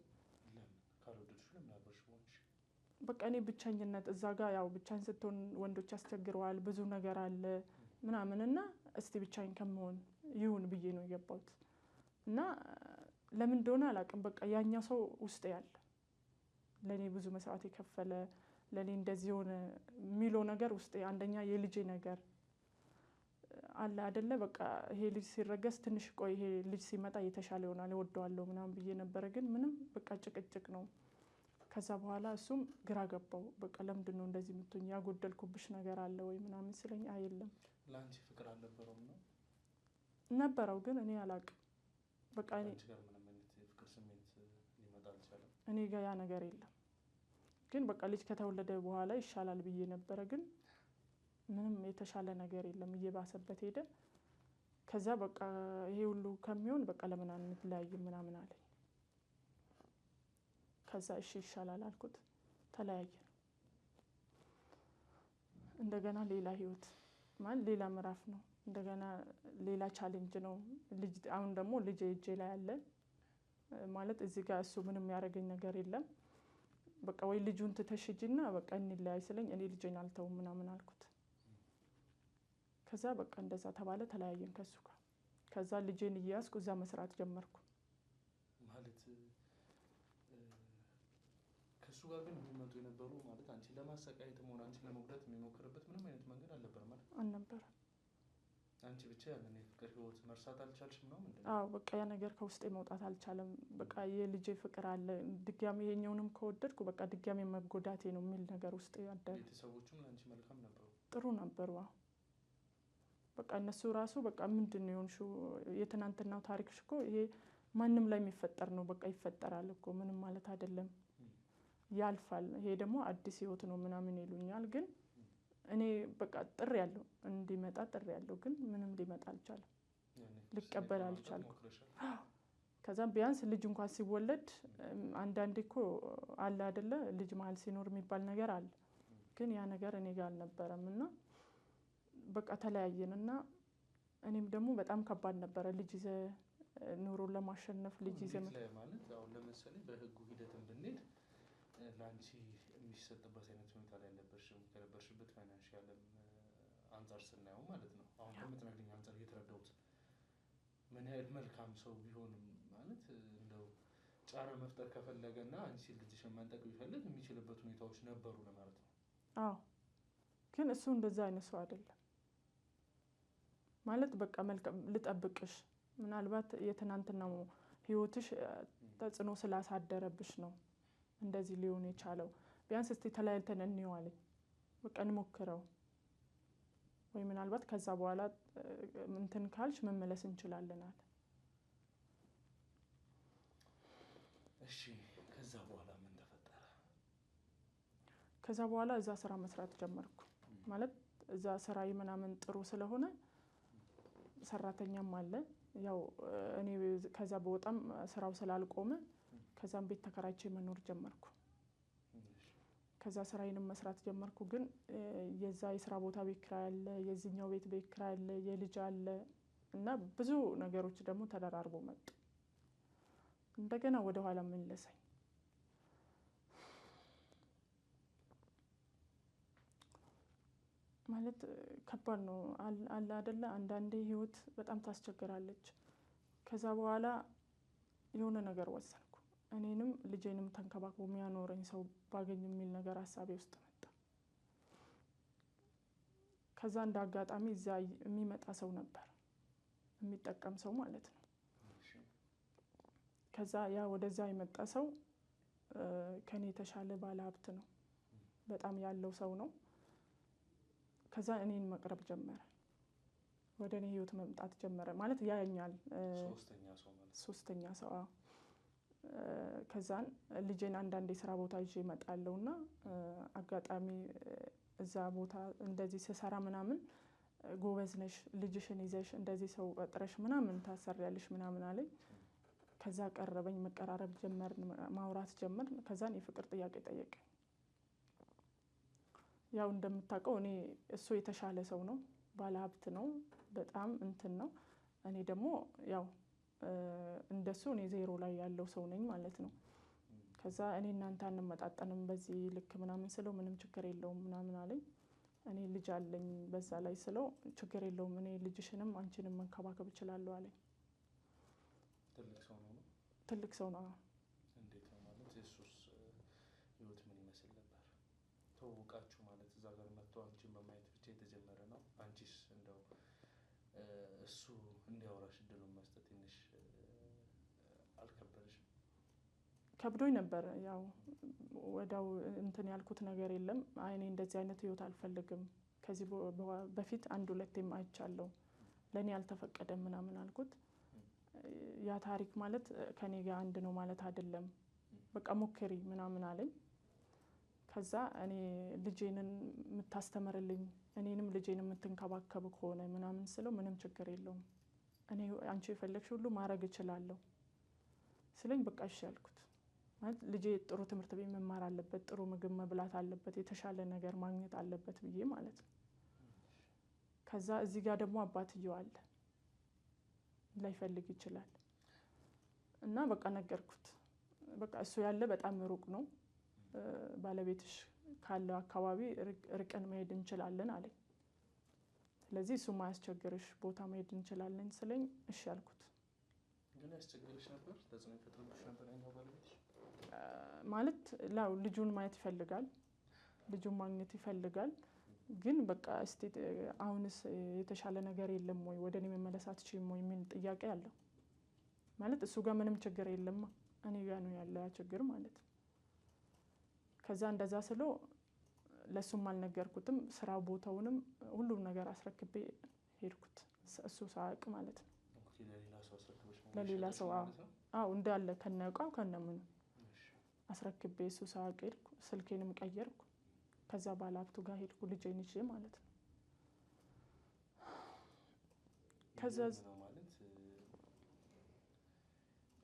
በቃ እኔ ብቸኝነት እዛ ጋር ያው ብቻን ስትሆን ወንዶች ያስቸግረዋል፣ ብዙ ነገር አለ ምናምን እና እስቲ ብቻዬን ከመሆን ይሁን ብዬ ነው የገባሁት። እና ለምን እንደሆነ አላውቅም፣ በቃ ያኛው ሰው ውስጥ ያለ ለኔ ብዙ መስዋዕት የከፈለ ለኔ እንደዚህ ሆነ የሚለው ነገር ውስጥ አንደኛ የልጄ ነገር አለ አይደለ? በቃ ይሄ ልጅ ሲረገዝ ትንሽ ቆይ ይሄ ልጅ ሲመጣ የተሻለ ይሆናል እወደዋለሁ ምናምን ብዬ ነበረ። ግን ምንም በቃ ጭቅጭቅ ነው። ከዛ በኋላ እሱም ግራ ገባው። በቃ ለምንድን ነው እንደዚህ የምትሆኝ? ያጎደልኩብሽ ነገር አለ ወይ ምናምን ስለኝ አይደለም። ለአንቺ ፍቅር አልነበረውም ነው? ነበረው፣ ግን እኔ አላውቅም። በቃ እኔ ጋር ምንም አይነት የፍቅር ስሜት ሊመጣ አልቻለም። እኔ ጋር ያ ነገር የለም። ግን በቃ ልጅ ከተወለደ በኋላ ይሻላል ብዬ ነበረ፣ ግን ምንም የተሻለ ነገር የለም፣ እየባሰበት ሄደ። ከዛ በቃ ይሄ ሁሉ ከሚሆን በቃ ለምን አንለያይም ምናምን አለኝ። ከዛ እሺ ይሻላል አልኩት። ተለያየን። እንደገና ሌላ ህይወት ማለት ሌላ ምዕራፍ ነው። እንደገና ሌላ ቻሌንጅ ነው። ልጅ አሁን ደግሞ ልጅ እጄ ላይ አለ ማለት እዚህ ጋር እሱ ምንም ያደረገኝ ነገር የለም። በቃ ወይ ልጁን ትተሽ ሂጂና በቃ እንለያይ ስለኝ እኔ ልጄን አልተውም ምናምን አልኩት። ከዛ በቃ እንደዛ ተባለ፣ ተለያየን ከሱ ጋር። ከዛ ልጄን እያያዝኩ እዛ መስራት ጀመርኩ። ማለት ከሱ ጋር ግን የሚመጡ የነበሩ ማለት አንቺን ለማሰቃየትም ሆነ አንቺን ለመጉዳት የሚሞክርበት ምንም አይነት መንገድ አልነበረም ማለት? አልነበረም። አንቺ ብቻ ያንን የፍቅር ህይወት መርሳት አልቻልሽም ነው? አዎ በቃ ያ ነገር ከውስጤ መውጣት አልቻለም። በቃ የልጄ ፍቅር አለ፣ ድጋሚ ይሄኛውንም ከወደድኩ በቃ ድጋሚ መጎዳቴ ነው የሚል ነገር ውስጤ ያደረ። ቤተሰቦቹም ለአንቺ መልካም ነበሩ? ጥሩ ነበሩ። በቃ እነሱ ራሱ በቃ ምንድን ነው የሆንሽው? የትናንትናው ታሪክሽ እኮ ይሄ ማንም ላይ የሚፈጠር ነው፣ በቃ ይፈጠራል እኮ ምንም ማለት አይደለም፣ ያልፋል፣ ይሄ ደግሞ አዲስ ህይወት ነው ምናምን ይሉኛል። ግን እኔ በቃ ጥሪ ያለው እንዲመጣ ጥሪ ያለው ግን ምንም ሊመጣ አልቻለም። ልቀበል አልቻልኩም። ከዛም ቢያንስ ልጅ እንኳን ሲወለድ አንዳንዴ እኮ አለ አይደለ ልጅ መሀል ሲኖር የሚባል ነገር አለ። ግን ያ ነገር እኔ ጋር አልነበረም እና በቃ ተለያየን እና እኔም ደግሞ በጣም ከባድ ነበረ ልጅ ይዘህ ኑሮን ለማሸነፍ ልጅ ይዘህ ማለት አሁን ለምሳሌ በህጉ ሂደትን ብንሄድ ለአንቺ የሚሰጥበት አይነት ሁኔታ ላይ አልነበርሽም። ከነበርሽበት ፋይናንሻል አንጻር ስናየው ማለት ነው። አሁን ከምትነግሪኝ አንጻር እየተረዳሁት ምን ያህል መልካም ሰው ቢሆንም ማለት እንደው ጫና መፍጠር ከፈለገ እና አንቺ ልጅሽን መንጠቅ ቢፈልግ የሚችልበት ሁኔታዎች ነበሩ ለማለት ነው። አዎ ግን እሱ እንደዛ አይነት ሰው አይደለም ማለት በቃ መልካም ልጠብቅሽ ምናልባት የትናንትናው ህይወትሽ ተጽዕኖ ስላሳደረብሽ ነው እንደዚህ ሊሆን የቻለው። ቢያንስ እስቲ ተለያይተን እንየው አለኝ። በቃ እንሞክረው ወይ ምናልባት ከዛ በኋላ እንትን ካልሽ መመለስ እንችላለን አለ። እሺ ከዛ በኋላ ምን ተፈጠረ? ከዛ በኋላ እዛ ስራ መስራት ጀመርኩ። ማለት እዛ ስራዬ ምናምን ጥሩ ስለሆነ ሰራተኛም አለ። ያው እኔ ከዛ በወጣም ስራው ስላልቆመ ከዛም ቤት ተከራይቼ መኖር ጀመርኩ። ከዛ ስራዬንም መስራት ጀመርኩ። ግን የዛ የስራ ቦታ ቤት ኪራይ አለ፣ የዚህኛው ቤት ኪራይ አለ፣ የልጅ አለ እና ብዙ ነገሮች ደግሞ ተደራርቦ መጡ። እንደገና ወደ ኋላ መለሰኝ። ማለት ከባድ ነው አለ አይደለ አንዳንዴ ህይወት በጣም ታስቸግራለች። ከዛ በኋላ የሆነ ነገር ወሰንኩ። እኔንም ልጄንም ተንከባክቦ የሚያኖረኝ ሰው ባገኝ የሚል ነገር ሀሳቤ ውስጥ መጣ። ከዛ እንደ አጋጣሚ እዛ የሚመጣ ሰው ነበር የሚጠቀም ሰው ማለት ነው። ከዛ ያ ወደዛ የመጣ ሰው ከኔ የተሻለ ባለ ሀብት ነው፣ በጣም ያለው ሰው ነው። ከዛ እኔን መቅረብ ጀመረ፣ ወደ እኔ ህይወት መምጣት ጀመረ ማለት ያየኛል። ሶስተኛ ሰው ከዛን ልጄን አንዳንዴ ስራ ቦታ ይዤ እመጣለሁ እና አጋጣሚ እዛ ቦታ እንደዚህ ስሰራ ምናምን ጎበዝ ነሽ ልጅሽን ይዘሽ እንደዚህ ሰው ቀጥረሽ ምናምን ታሰሪያለሽ ምናምን አለኝ። ከዛ ቀረበኝ፣ መቀራረብ ጀመርን፣ ማውራት ጀመርን። ከዛን የፍቅር ጥያቄ ጠየቀኝ። ያው እንደምታውቀው እኔ እሱ የተሻለ ሰው ነው፣ ባለሀብት ነው፣ በጣም እንትን ነው። እኔ ደግሞ ያው እንደሱ እኔ ዜሮ ላይ ያለው ሰው ነኝ ማለት ነው። ከዛ እኔ እናንተ አንመጣጠንም በዚህ ልክ ምናምን ስለው ምንም ችግር የለውም ምናምን አለኝ። እኔ ልጅ አለኝ በዛ ላይ ስለው ችግር የለውም እኔ ልጅሽንም አንቺንም መንከባከብ እችላለሁ አለኝ። ትልቅ ሰው ነው። እንዴት ነው ማለት የሱስ ህይወት ምን ይመስል ነበር? ተዋውቃችሁ ማለት እዛ ጋር መጥቶ አንቺን በማየት ብቻ የተጀመረ ነው? አንቺስ እንደው እሱ እንዲያወራሽ እድሉን መስጠት ትንሽ አልከበደሽም? ከብዶኝ ነበር። ያው ወዳው እንትን ያልኩት ነገር የለም። እኔ እንደዚህ አይነት ህይወት አልፈልግም፣ ከዚህ በፊት አንድ ሁለቴም አይቻለሁ፣ ለእኔ አልተፈቀደም ምናምን አልኩት። ያ ታሪክ ማለት ከኔ ጋር አንድ ነው ማለት አይደለም፣ በቃ ሞክሪ ምናምን አለኝ። ከዛ እኔ ልጄንን የምታስተምርልኝ እኔንም ልጄን የምትንከባከብ ከሆነ ምናምን ስለው ምንም ችግር የለውም እኔ አንቺ የፈለግሽ ሁሉ ማድረግ እችላለሁ ስለኝ በቃ እሺ ያልኩት። ማለት ልጄ ጥሩ ትምህርት ቤት መማር አለበት፣ ጥሩ ምግብ መብላት አለበት፣ የተሻለ ነገር ማግኘት አለበት ብዬ ማለት ነው። ከዛ እዚህ ጋር ደግሞ አባትየው አለ፣ ላይፈልግ ይችላል እና በቃ ነገርኩት። በቃ እሱ ያለ በጣም ሩቅ ነው፣ ባለቤትሽ ካለው አካባቢ ርቀን መሄድ እንችላለን አለኝ። ስለዚህ እሱ ማያስቸግርሽ ቦታ መሄድ እንችላለን ስለኝ እሺ ያልኩት። ግን ያስቸግርሽ ነበር? ተጽዕኖ ይፈጥርብሽ ነበር ያኛው ባለቤትሽ? ማለት ላው ልጁን ማየት ይፈልጋል፣ ልጁን ማግኘት ይፈልጋል። ግን በቃ እስቲ አሁንስ የተሻለ ነገር የለም ወይ ወደ እኔ መመለስ አትችይም ወይ የሚል ጥያቄ አለው። ማለት እሱ ጋር ምንም ችግር የለም፣ እኔ ጋር ነው ያለ ችግር ማለት ነው። ከዛ እንደዛ ስሎ ለሱም አልነገርኩትም፣ ስራ ቦታውንም ሁሉም ነገር አስረክቤ ሄድኩት፣ እሱ ሳያውቅ ማለት ነው። ለሌላ ሰው አዎ እንዳለ ከነቃው ከነምኑ አስረክቤ እሱ ሳያውቅ ሄድኩ። ስልኬንም ቀየርኩ። ከዛ ባለሀብቱ ጋር ሄድኩ ልጄን ይዤ ማለት ነው። ከዛ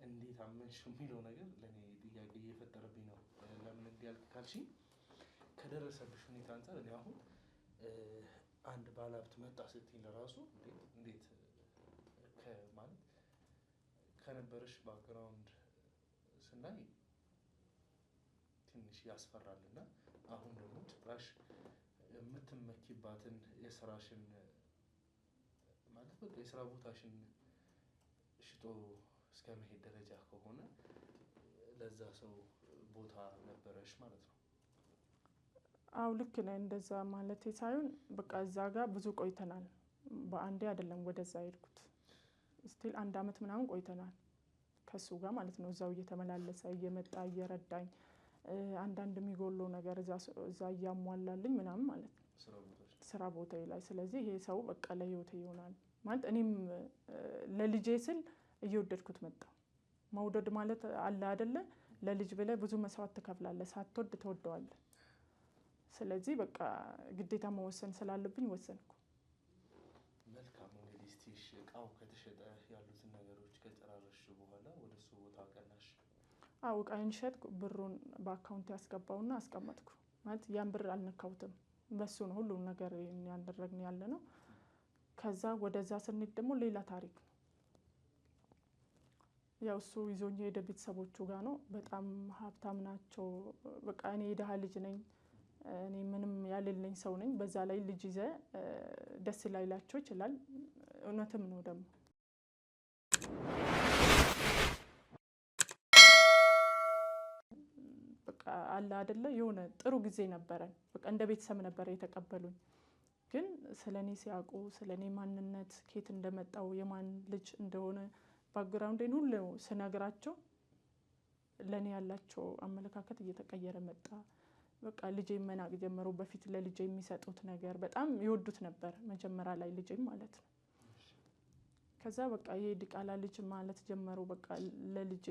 እንዴት አመንሽ የሚለው ነገር ለእኔ ጥያቄ እየፈጠረብኝ ነው። ለምን እንዲያልቅ ካልሽኝ ከደረሰብሽ ሁኔታ አንጻር እኔ አሁን አንድ ባለሀብት መጣ ስትኝ ለራሱ እንዴት ማለት ከነበረሽ ባክግራውንድ ስናይ ትንሽ ያስፈራል እና አሁን ደግሞ ጭራሽ የምትመኪባትን የስራሽን ማለት በቃ የስራ ቦታሽን ሽጦ እስከ መሄድ ደረጃ ከሆነ ለዛ ሰው ቦታ ነበረሽ ማለት ነው። አው ልክ ነህ። እንደዛ ማለት ሳይሆን በቃ እዛ ጋር ብዙ ቆይተናል። በአንዴ አይደለም ወደዛ ሄድኩት። ስቲል 1 አመት ምናምን ቆይተናል ከሱ ጋር ማለት ነው። እዛው እየተመላለሰ እየመጣ እየረዳኝ አንዳንድ የሚጎለው ነገር እዛ እያሟላልኝ ምናምን ማለት ነው ስራ ቦታዬ ላይ። ስለዚህ ይሄ ሰው በቃ ለህይወቴ ይሆናል ማለት እኔም ለልጄ ስል እየወደድኩት መጣ። መውደድ ማለት አለ አይደለ? ለልጅ ብለህ ብዙ መስዋዕት ትከፍላለህ፣ ሳትወድ ትወደዋለህ። ስለዚህ በቃ ግዴታ መወሰን ስላለብኝ ወሰንኩ። መልካም እንግዲህ እስቲ እቃው ከተሸጠ ያሉትን ነገሮች ከጨራረሽ በኋላ ወደ እሱ ቦታ ቀናሽ? አው እቃዬን ሸጥኩ። ብሩን በአካውንት ያስገባውና አስቀመጥኩ። ማለት ያን ብር አልነካውትም። በሱ ነው ሁሉም ነገር ያደረግን ያለ ነው። ከዛ ወደዛ ስንሄድ ደግሞ ሌላ ታሪክ ነው። ያው እሱ ይዞኝ ሄደ ቤተሰቦቹ ጋር ነው። በጣም ሀብታም ናቸው። በቃ እኔ የደሃ ልጅ ነኝ። እኔ ምንም ያሌለኝ ሰው ነኝ። በዛ ላይ ልጅ ይዘህ ደስ ላይላቸው ይችላል። እውነትም ነው ደግሞ በቃ አለ አይደለ? የሆነ ጥሩ ጊዜ ነበረን። በቃ እንደ ቤተሰብ ነበር የተቀበሉኝ። ግን ስለኔ ሲያውቁ ስለኔ ማንነት ከየት እንደመጣው የማን ልጅ እንደሆነ ባክግራውንዴን ሁሉ ስነግራቸው ለኔ ያላቸው አመለካከት እየተቀየረ መጣ። በቃ ልጄን መናቅ ጀመሩ። በፊት ለልጄ የሚሰጡት ነገር በጣም ይወዱት ነበር መጀመሪያ ላይ ልጄም ማለት ነው። ከዛ በቃ ይሄ ዲቃላ ልጅ ማለት ጀመሩ። በቃ ለልጄ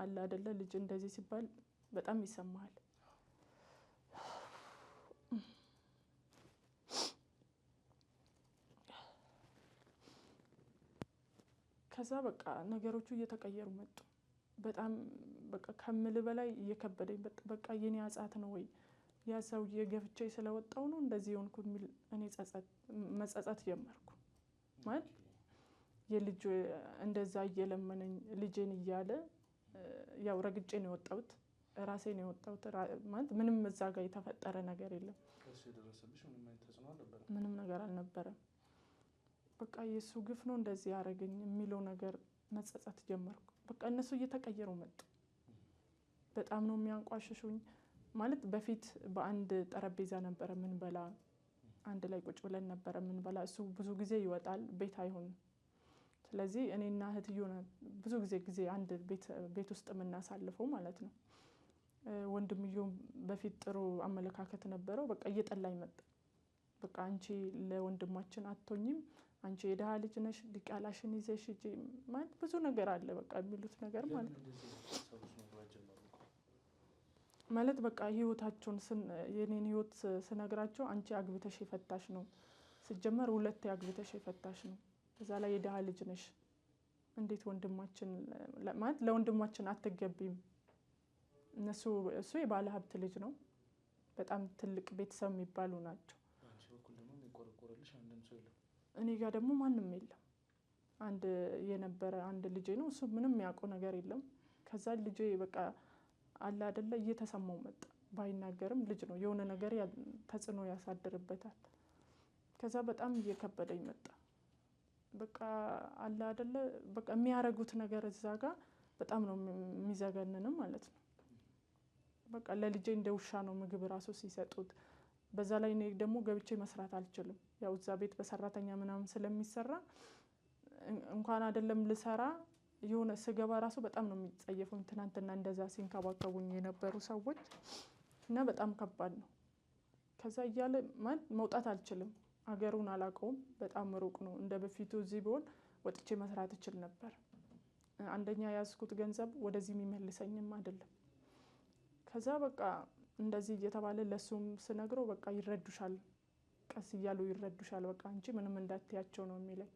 አለ አይደለ? ልጅ እንደዚህ ሲባል በጣም ይሰማል። ከዛ በቃ ነገሮቹ እየተቀየሩ መጡ። በጣም በቃ ከምል በላይ እየከበደኝ በቃ የኔ አጻት ነው ወይ ያ ሰውዬ ገፍቼ ስለወጣው ነው እንደዚህ የሆንኩ የሚል እኔ መጸጸት ጀመርኩ። ማለት የልጅ እንደዛ እየለመነኝ ልጄን እያለ ያው ረግጬ ነው የወጣሁት። ራሴ ነው የወጣሁት። ማለት ምንም እዛ ጋር የተፈጠረ ነገር የለም። ከሱ የደረሰብሽ ምንም አይነት ተጽዕኖ አልነበረም? ምንም ነገር አልነበረም። በቃ የሱ ግፍ ነው እንደዚህ ያደረገኝ የሚለው ነገር መጸጸት ጀመርኩ። በቃ እነሱ እየተቀየሩ መጡ። በጣም ነው የሚያንቋሽሹኝ። ማለት በፊት በአንድ ጠረጴዛ ነበረ ምን በላ፣ አንድ ላይ ቁጭ ብለን ነበረ ምን በላ። እሱ ብዙ ጊዜ ይወጣል፣ ቤት አይሆንም። ስለዚህ እኔና እህትዮ ብዙ ጊዜ አንድ ቤት ውስጥ የምናሳልፈው ማለት ነው። ወንድምየው በፊት ጥሩ አመለካከት ነበረው። በቃ እየጠላኝ መጣ። በቃ አንቺ ለወንድማችን አትሆኝም፣ አንቺ የደሃ ልጅ ነሽ፣ ዲቃላሽን ይዘሽ ሂጂ ማለት ብዙ ነገር አለ በቃ የሚሉት ነገር ማለት ነው። ማለት በቃ ህይወታቸውን የኔን ህይወት ስነግራቸው አንቺ አግብተሽ የፈታሽ ነው፣ ሲጀመር 2 አግብተሽ የፈታሽ ነው፣ እዛ ላይ የደሃ ልጅ ነሽ፣ እንዴት ወንድማችን ማለት ለወንድማችን አትገቢም? እሱ የባለ ሀብት ልጅ ነው። በጣም ትልቅ ቤተሰብ የሚባሉ ናቸው። እኔ ጋር ደግሞ ማንም የለም። አንድ ልጄ ነው። እሱ ምንም የሚያውቀው ነገር የለም። ከዛ ልጄ በቃ አለ አይደለ? እየተሰማው መጣ። ባይናገርም ልጅ ነው፣ የሆነ ነገር ተጽዕኖ ያሳድርበታል። ከዛ በጣም እየከበደኝ መጣ። በቃ አለ አይደለ? በቃ የሚያረጉት ነገር እዛ ጋር በጣም ነው የሚዘገንንም ማለት ነው። በቃ ለልጄ እንደ ውሻ ነው ምግብ ራሱ ሲሰጡት። በዛ ላይ እኔ ደግሞ ገብቼ መስራት አልችልም። ያው እዛ ቤት በሰራተኛ ምናምን ስለሚሰራ እንኳን አይደለም ልሰራ የሆነ ስገባ ራሱ በጣም ነው የሚጸየፉኝ። ትናንትና እንደዛ ሲንከባከቡኝ የነበሩ ሰዎች እና በጣም ከባድ ነው። ከዛ እያለ ማለት መውጣት አልችልም። ሀገሩን አላውቀውም። በጣም ሩቅ ነው። እንደ በፊቱ እዚህ ቢሆን ወጥቼ መስራት እችል ነበር። አንደኛ ያዝኩት ገንዘብ ወደዚህ የሚመልሰኝም አይደለም። ከዛ በቃ እንደዚህ እየተባለ ለሱም ስነግረው በቃ ይረዱሻል፣ ቀስ እያሉ ይረዱሻል፣ በቃ አንቺ ምንም እንዳትያቸው ነው የሚለኝ።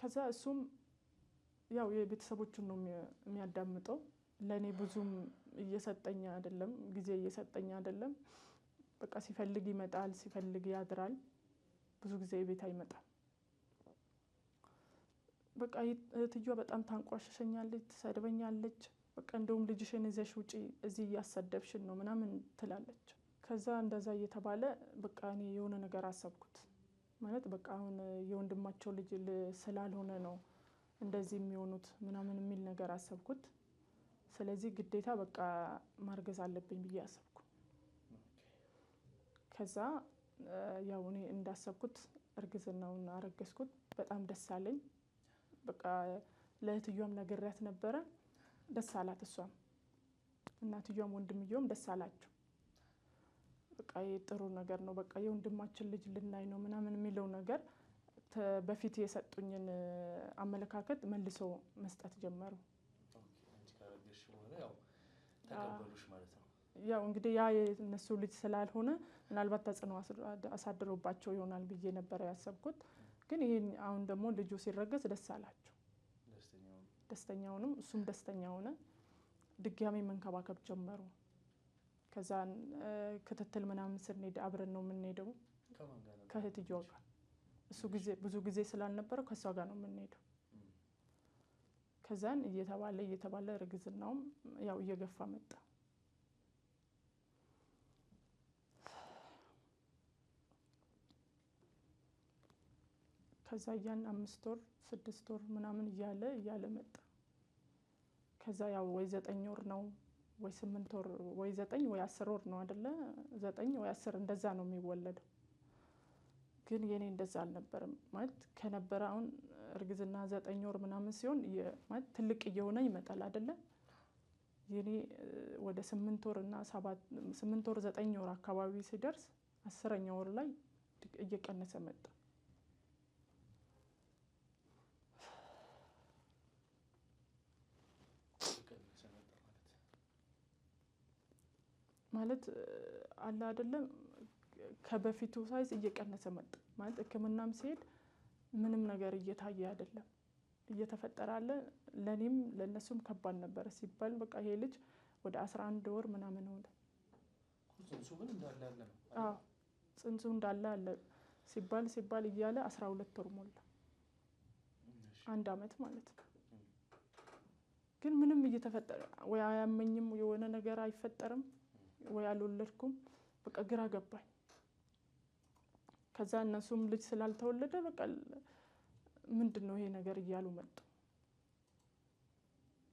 ከዛ እሱም ያው የቤተሰቦቹን ነው የሚያዳምጠው። ለእኔ ብዙም እየሰጠኝ አይደለም፣ ጊዜ እየሰጠኝ አይደለም። በቃ ሲፈልግ ይመጣል፣ ሲፈልግ ያድራል። ብዙ ጊዜ ቤት አይመጣም። በቃ እህትዮዋ በጣም ታንቋሸሸኛለች፣ ትሰድበኛለች። በቃ እንደውም ልጅሽን ይዘሽ ውጪ፣ እዚህ እያሰደብሽን ነው ምናምን ትላለች። ከዛ እንደዛ እየተባለ በቃ እኔ የሆነ ነገር አሰብኩት። ማለት በቃ አሁን የወንድማቸው ልጅ ስላልሆነ ነው እንደዚህ የሚሆኑት ምናምን የሚል ነገር አሰብኩት። ስለዚህ ግዴታ በቃ ማርገዝ አለብኝ ብዬ አሰብኩ። ከዛ ያው እኔ እንዳሰብኩት እርግዝናውን አረገዝኩት። በጣም ደስ አለኝ። በቃ ለእህትዮዋም ነግሬያት ነበረ። ደስ አላት እሷም፣ እናትየዋም ወንድምየውም ደስ አላቸው። በቃ ጥሩ ነገር ነው፣ በቃ የወንድማችን ልጅ ልናይ ነው ምናምን የሚለው ነገር በፊት የሰጡኝን አመለካከት መልሶ መስጠት ጀመሩ። ያው እንግዲህ ያ የነሱ ልጅ ስላልሆነ ምናልባት ተጽዕኖ አሳድሮባቸው ይሆናል ብዬ ነበረ ያሰብኩት። ግን ይሄን አሁን ደግሞ ልጁ ሲረገዝ ደስ አላቸው፣ ደስተኛውንም እሱም ደስተኛ ሆነ። ድጋሚ መንከባከብ ጀመሩ። ከዛ ክትትል ምናምን ስንሄድ አብረን ነው የምንሄደው ከእህትዮዋ ጋር። እሱ ብዙ ጊዜ ስላልነበረው ከሷ ጋር ነው የምንሄደው። ከዛን እየተባለ እርግዝናውም ያው እየገፋ መጣ። ከዛ ያን 5 ወር 6 ወር ምናምን እያለ መጣ። ከዛ ያው ወይ 9 ወር ነው ወይ 8 ወር ወይ 9 ወይ 10 ወር ነው አይደለ? 9 ወይ 10 እንደዛ ነው የሚወለደው። ግን የኔ እንደዛ አልነበረም። ማለት ከነበረ አሁን እርግዝና 9 ወር ምናምን ሲሆን ማለት ትልቅ እየሆነ ይመጣል አይደለ? የኔ ወደ 8 ወር እና 8 ወር 9 ወር አካባቢ ሲደርስ 10ኛ ወር ላይ እየቀነሰ መጣ። ማለት አለ አይደለም፣ ከበፊቱ ሳይዝ እየቀነሰ መጣ። ማለት ሕክምናም ሲሄድ ምንም ነገር እየታየ አይደለም፣ እየተፈጠረ አለ። ለኔም ለነሱም ከባድ ነበር ሲባል በቃ ይሄ ልጅ ወደ 11 ወር ምናምን ሆነ። ጽንሱ እንዳለ አለ ሲባል እያለ 12 ወር ሞላ። 1 አመት ማለት ነው። ግን ምንም እየተፈጠረ ወይ አያመኝም፣ የሆነ ነገር አይፈጠርም፣ ወይ አልወለድኩም። በቃ ግራ ገባኝ። ከዛ እነሱም ልጅ ስላልተወለደ በቃ ምንድነው ይሄ ነገር እያሉ መጡ።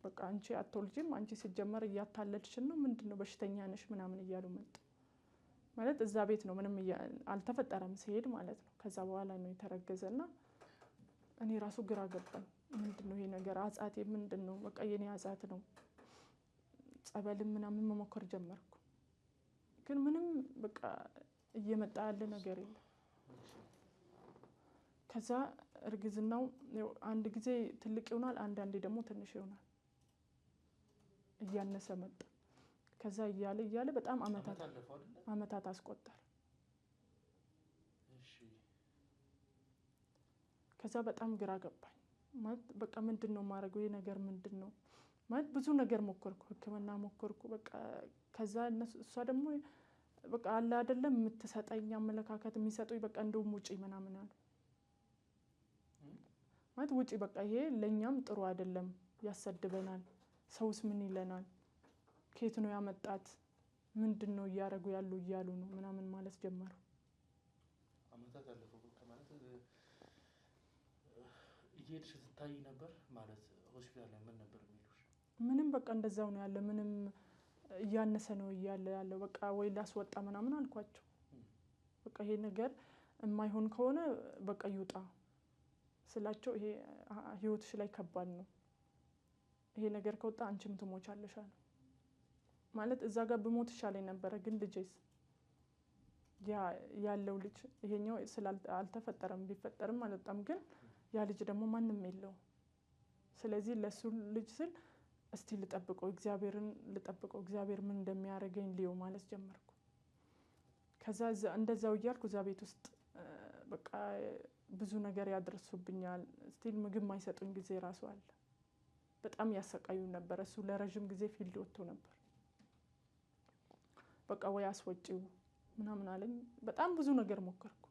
በቃ አንቺ አትወልጂም፣ አንቺ ሲጀመር እያታለልሽን ነው፣ ምንድነው በሽተኛ ነሽ ምናምን እያሉ መጡ። ማለት እዛ ቤት ነው ምንም አልተፈጠረም ሲሄድ ማለት ነው። ከዛ በኋላ ነው የተረገዘና እኔ ራሱ ግራ ገባኝ። ምንድነው ይሄ ነገር? አጻቴ ምንድነው? በቃ የኔ አጻት ነው። ጸበልም ምናምን መሞከር ጀመርኩ። ግን ምንም በቃ እየመጣ ያለ ነገር የለም። ከዛ እርግዝናው አንድ ጊዜ ትልቅ ይሆናል፣ አንዳንዴ ደግሞ ትንሽ ይሆናል። እያነሰ መጣ። ከዛ እያለ በጣም አመታት አስቆጠረ። ከዛ በጣም ግራ ገባኝ። ማለት በቃ ምንድነው ማድረገው? ይሄ ነገር ምንድነው? ማለት ብዙ ነገር ሞከርኩ፣ ሕክምና ሞከርኩ። በቃ ከዛ እሷ ደግሞ በቃ አለ አይደለም የምትሰጠኝ አመለካከት የሚሰጡኝ በቃ እንደውም ውጪ ምናምን አሉ። ማለት ውጪ በቃ ይሄ ለኛም ጥሩ አይደለም፣ ያሰድበናል፣ ሰውስ ምን ይለናል፣ ከየት ነው ያመጣት፣ ምንድነው እያደረጉ ያሉ እያሉ ነው ምናምን ማለት ጀመሩ። አመታት አለፈው ማለት እየሄድሽ ስታይ ነበር ማለት ሆስፒታል ላይ ምን ነበር የሚሉሽ? ምንም በቃ እንደዛው ነው ያለ፣ ምንም እያነሰ ነው እያለ ያለው። በቃ ወይ ላስወጣ ምናምን አልኳቸው። በቃ ይሄ ነገር የማይሆን ከሆነ በቃ ይውጣ ስላቸው፣ ይሄ ህይወትሽ ላይ ከባድ ነው፣ ይሄ ነገር ከወጣ አንቺም ትሞቻለሽ አሉ። ማለት እዛ ጋር ብሞት ይሻለኝ ነበረ። ግን ልጄስ ያለው ልጅ ይሄኛው አልተፈጠረም፣ ቢፈጠርም አልወጣም። ግን ያ ልጅ ደግሞ ማንም የለውም። ስለዚህ ለሱ ልጅ ስል እስቲ ልጠብቀው፣ እግዚአብሔርን ልጠብቀው፣ እግዚአብሔር ምን እንደሚያደርገኝ ልየው ማለት ጀመርኩ። ከዛ እንደዛው እያልኩ እዛ ቤት ውስጥ በቃ ብዙ ነገር ያደርሱብኛል። ስቲል ምግብ ማይሰጡኝ ጊዜ ራሱ አለ። በጣም ያሰቃዩኝ ነበር። እሱ ለረጅም ጊዜ ፊልድ ወጥቶ ነበር። በቃ ወይ አስወጪው ምናምን አለኝ። በጣም ብዙ ነገር ሞከርኩ፣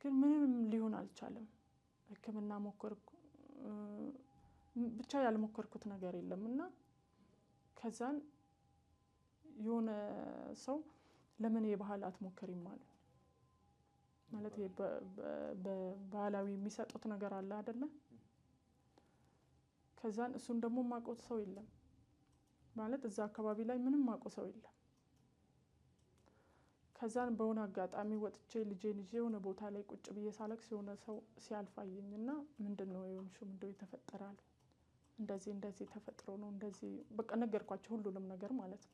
ግን ምንም ሊሆን አልቻለም። ሕክምና ሞከርኩ፣ ብቻ ያልሞከርኩት ነገር የለም። እና ከዛን የሆነ ሰው ለምን የባህል አትሞክሪም አለ። ማለት በባህላዊ የሚሰጡት ነገር አለ አይደለ? ከዛን እሱን ደግሞ ማቆት ሰው የለም ማለት እዛ አካባቢ ላይ ምንም ማቆ ሰው የለም። ከዛን በሆነ አጋጣሚ ወጥቼ ልጄን ይዤ የሆነ ቦታ ላይ ቁጭ ብዬ ሳለቅስ የሆነ ሰው ሲያልፍ አየኝና ምንድነው የሆንሽው? ምንድነው የተፈጠራል? እንደዚህ ተፈጥሮ ነው እንደዚህ በቃ ነገርኳቸው፣ ሁሉንም ነገር ማለት ነው።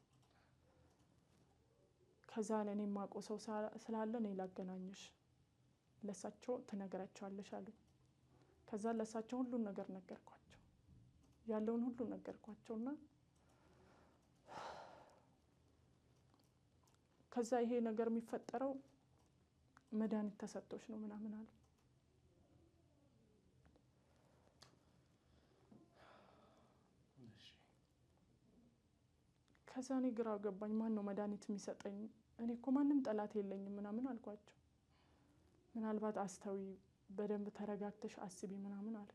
ከዛን እኔ ማቆ ሰው ስላለ እኔ ላገናኝሽ፣ ለሳቸው ትነግራቸዋለሽ አሉ። ከዛ ለሳቸው ሁሉን ነገር ነገርኳቸው፣ ያለውን ሁሉ ነገርኳቸውና ከዛ ይሄ ነገር የሚፈጠረው መድኃኒት ተሰጥቶሽ ነው ምናምን አሉ። ከዛ እኔ ግራ ገባኝ። ማን ነው መድኃኒት የሚሰጠኝ? እኔ እኮ ማንም ጠላት የለኝም ምናምን አልኳቸው። ምናልባት አስተዊ፣ በደንብ ተረጋግተሽ አስቢ ምናምን አለ።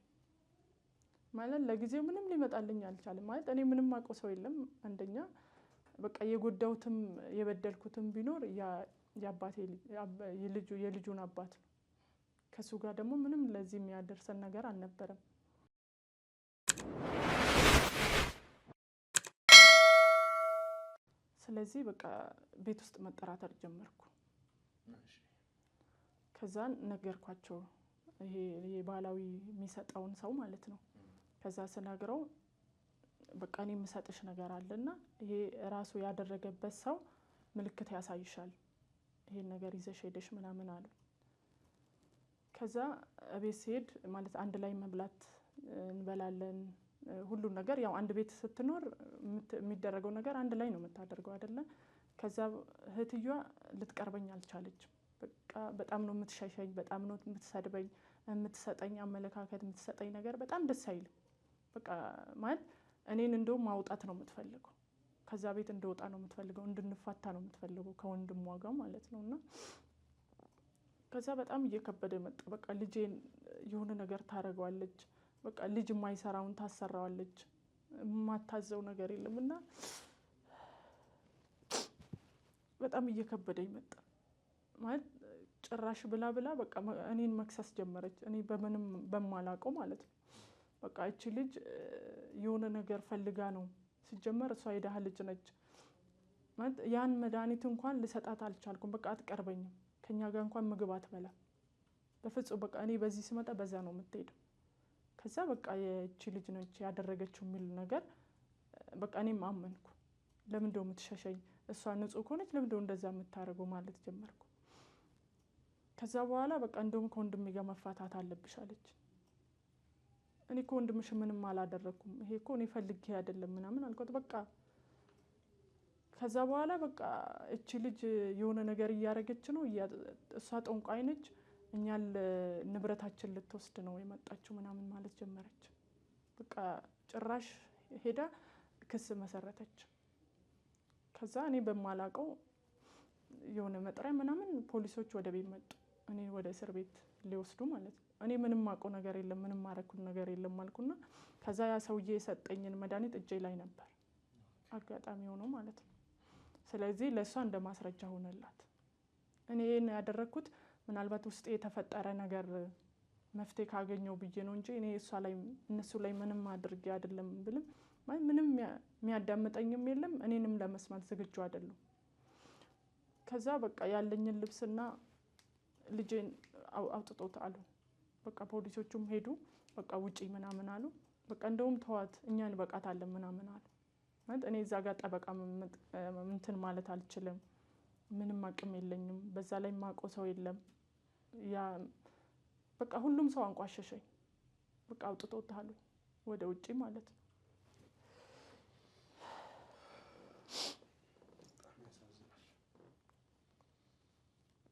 ማለት ለጊዜው ምንም ሊመጣልኝ አልቻለም። ማለት እኔ ምንም አውቀው ሰው የለም። አንደኛ በቃ የጎዳውትም የበደልኩትም ቢኖር የአባቴ የልጁን አባት ነው። ከሱ ጋር ደግሞ ምንም ለዚህ የሚያደርሰን ነገር አልነበረም። ስለዚህ በቃ ቤት ውስጥ መጠራጠር ጀመርኩ። ከዛን ነገርኳቸው፣ ይሄ ባህላዊ የሚሰጠውን ሰው ማለት ነው። ከዛ ስነግረው በቃ እኔ የምሰጥሽ ነገር አለና ይሄ ራሱ ያደረገበት ሰው ምልክት ያሳይሻል፣ ይሄን ነገር ይዘሽ ሄደሽ ምናምን አሉ። ከዛ እቤት ሲሄድ ማለት አንድ ላይ መብላት እንበላለን፣ ሁሉን ነገር ያው አንድ ቤት ስትኖር የሚደረገው ነገር አንድ ላይ ነው የምታደርገው አይደለ? ከዛ እህትየዋ ልትቀርበኝ አልቻለችም። በቃ በጣም ነው የምትሸሸኝ፣ በጣም ነው የምትሰድበኝ፣ የምትሰጠኝ አመለካከት የምትሰጠኝ ነገር በጣም ደስ አይልም። በቃ ማለት እኔን እንደውም ማውጣት ነው የምትፈልገው፣ ከዛ ቤት እንደወጣ ነው የምትፈልገው፣ እንድንፋታ ነው የምትፈልገው ከወንድሟ ጋር ማለት ነው። እና ከዛ በጣም እየከበደ መጣ። በቃ ልጄን የሆነ ነገር ታደርገዋለች፣ በቃ ልጅ የማይሰራውን ታሰራዋለች፣ የማታዘው ነገር የለም። እና በጣም እየከበደኝ መጣ። ማለት ጭራሽ ብላ በቃ እኔን መክሰስ ጀመረች፣ እኔ በምንም በማላውቀው ማለት ነው። በቃ እቺ ልጅ የሆነ ነገር ፈልጋ ነው፣ ሲጀመር እሷ የደሃ ልጅ ነች ማለት ያን መድኃኒት እንኳን ልሰጣት አልቻልኩም። በቃ አትቀርበኝም፣ ከኛ ጋር እንኳን ምግብ አትበላ በፍጹም። በቃ እኔ በዚህ ስመጣ በዛ ነው የምትሄደው። ከዛ በቃ የእቺ ልጅ ነች ያደረገችው የሚል ነገር በቃ እኔም አመንኩ። ለምንድነው የምትሸሸኝ? እሷ ንጹህ ከሆነች ለምንድነው እንደዛ የምታደርገው ማለት ጀመርኩ። ከዛ በኋላ በቃ እንደውም ከወንድሜ ጋር መፋታት አለብሽ አለች። እኔ እኮ ወንድምሽ ምንም አላደረኩም፣ ይሄ እኮ እኔ ፈልጌ አይደለም ምናምን አልኳት። በቃ ከዛ በኋላ በቃ እቺ ልጅ የሆነ ነገር እያደረገች ነው፣ እሷ ጠንቋይ ነች፣ እኛን ንብረታችን ልትወስድ ነው የመጣችው ምናምን ማለት ጀመረች። በቃ ጭራሽ ሄዳ ክስ መሰረተች። ከዛ እኔ በማላውቀው የሆነ መጥሪያ ምናምን ፖሊሶች ወደ ቤት መጡ፣ እኔ ወደ እስር ቤት ሊወስዱ ማለት ነው። እኔ ምንም ማውቀው ነገር የለም፣ ምንም ማረኩት ነገር የለም አልኩና ከዛ ያ ሰውዬ የሰጠኝን መድኃኒት እጄ ላይ ነበር አጋጣሚ ሆኖ ማለት ነው። ስለዚህ ለእሷ እንደ ማስረጃ ሆነላት። እኔ ይህን ያደረግኩት ምናልባት ውስጤ የተፈጠረ ነገር መፍትሄ ካገኘው ብዬ ነው እንጂ እኔ እነሱ ላይ ምንም አድርጌ አይደለም ብልም ምንም የሚያዳምጠኝም የለም፣ እኔንም ለመስማት ዝግጁ አይደለም። ከዛ በቃ ያለኝን ልብስና ልጄን አውጥቶት አሉ። በቃ ፖሊሶቹም ሄዱ፣ በቃ ውጪ ምናምን አሉ። በቃ እንደውም ተዋት እኛ እንበቃታለን ምናምን አሉ። ማለት እኔ እዛ ጋር ጠበቃ እንትን ማለት አልችልም፣ ምንም አቅም የለኝም፣ በዛ ላይ ማውቀው ሰው የለም። ያ በቃ ሁሉም ሰው አንቋሸሸኝ። በቃ አውጥቶት አሉ ወደ ውጪ ማለት ነው።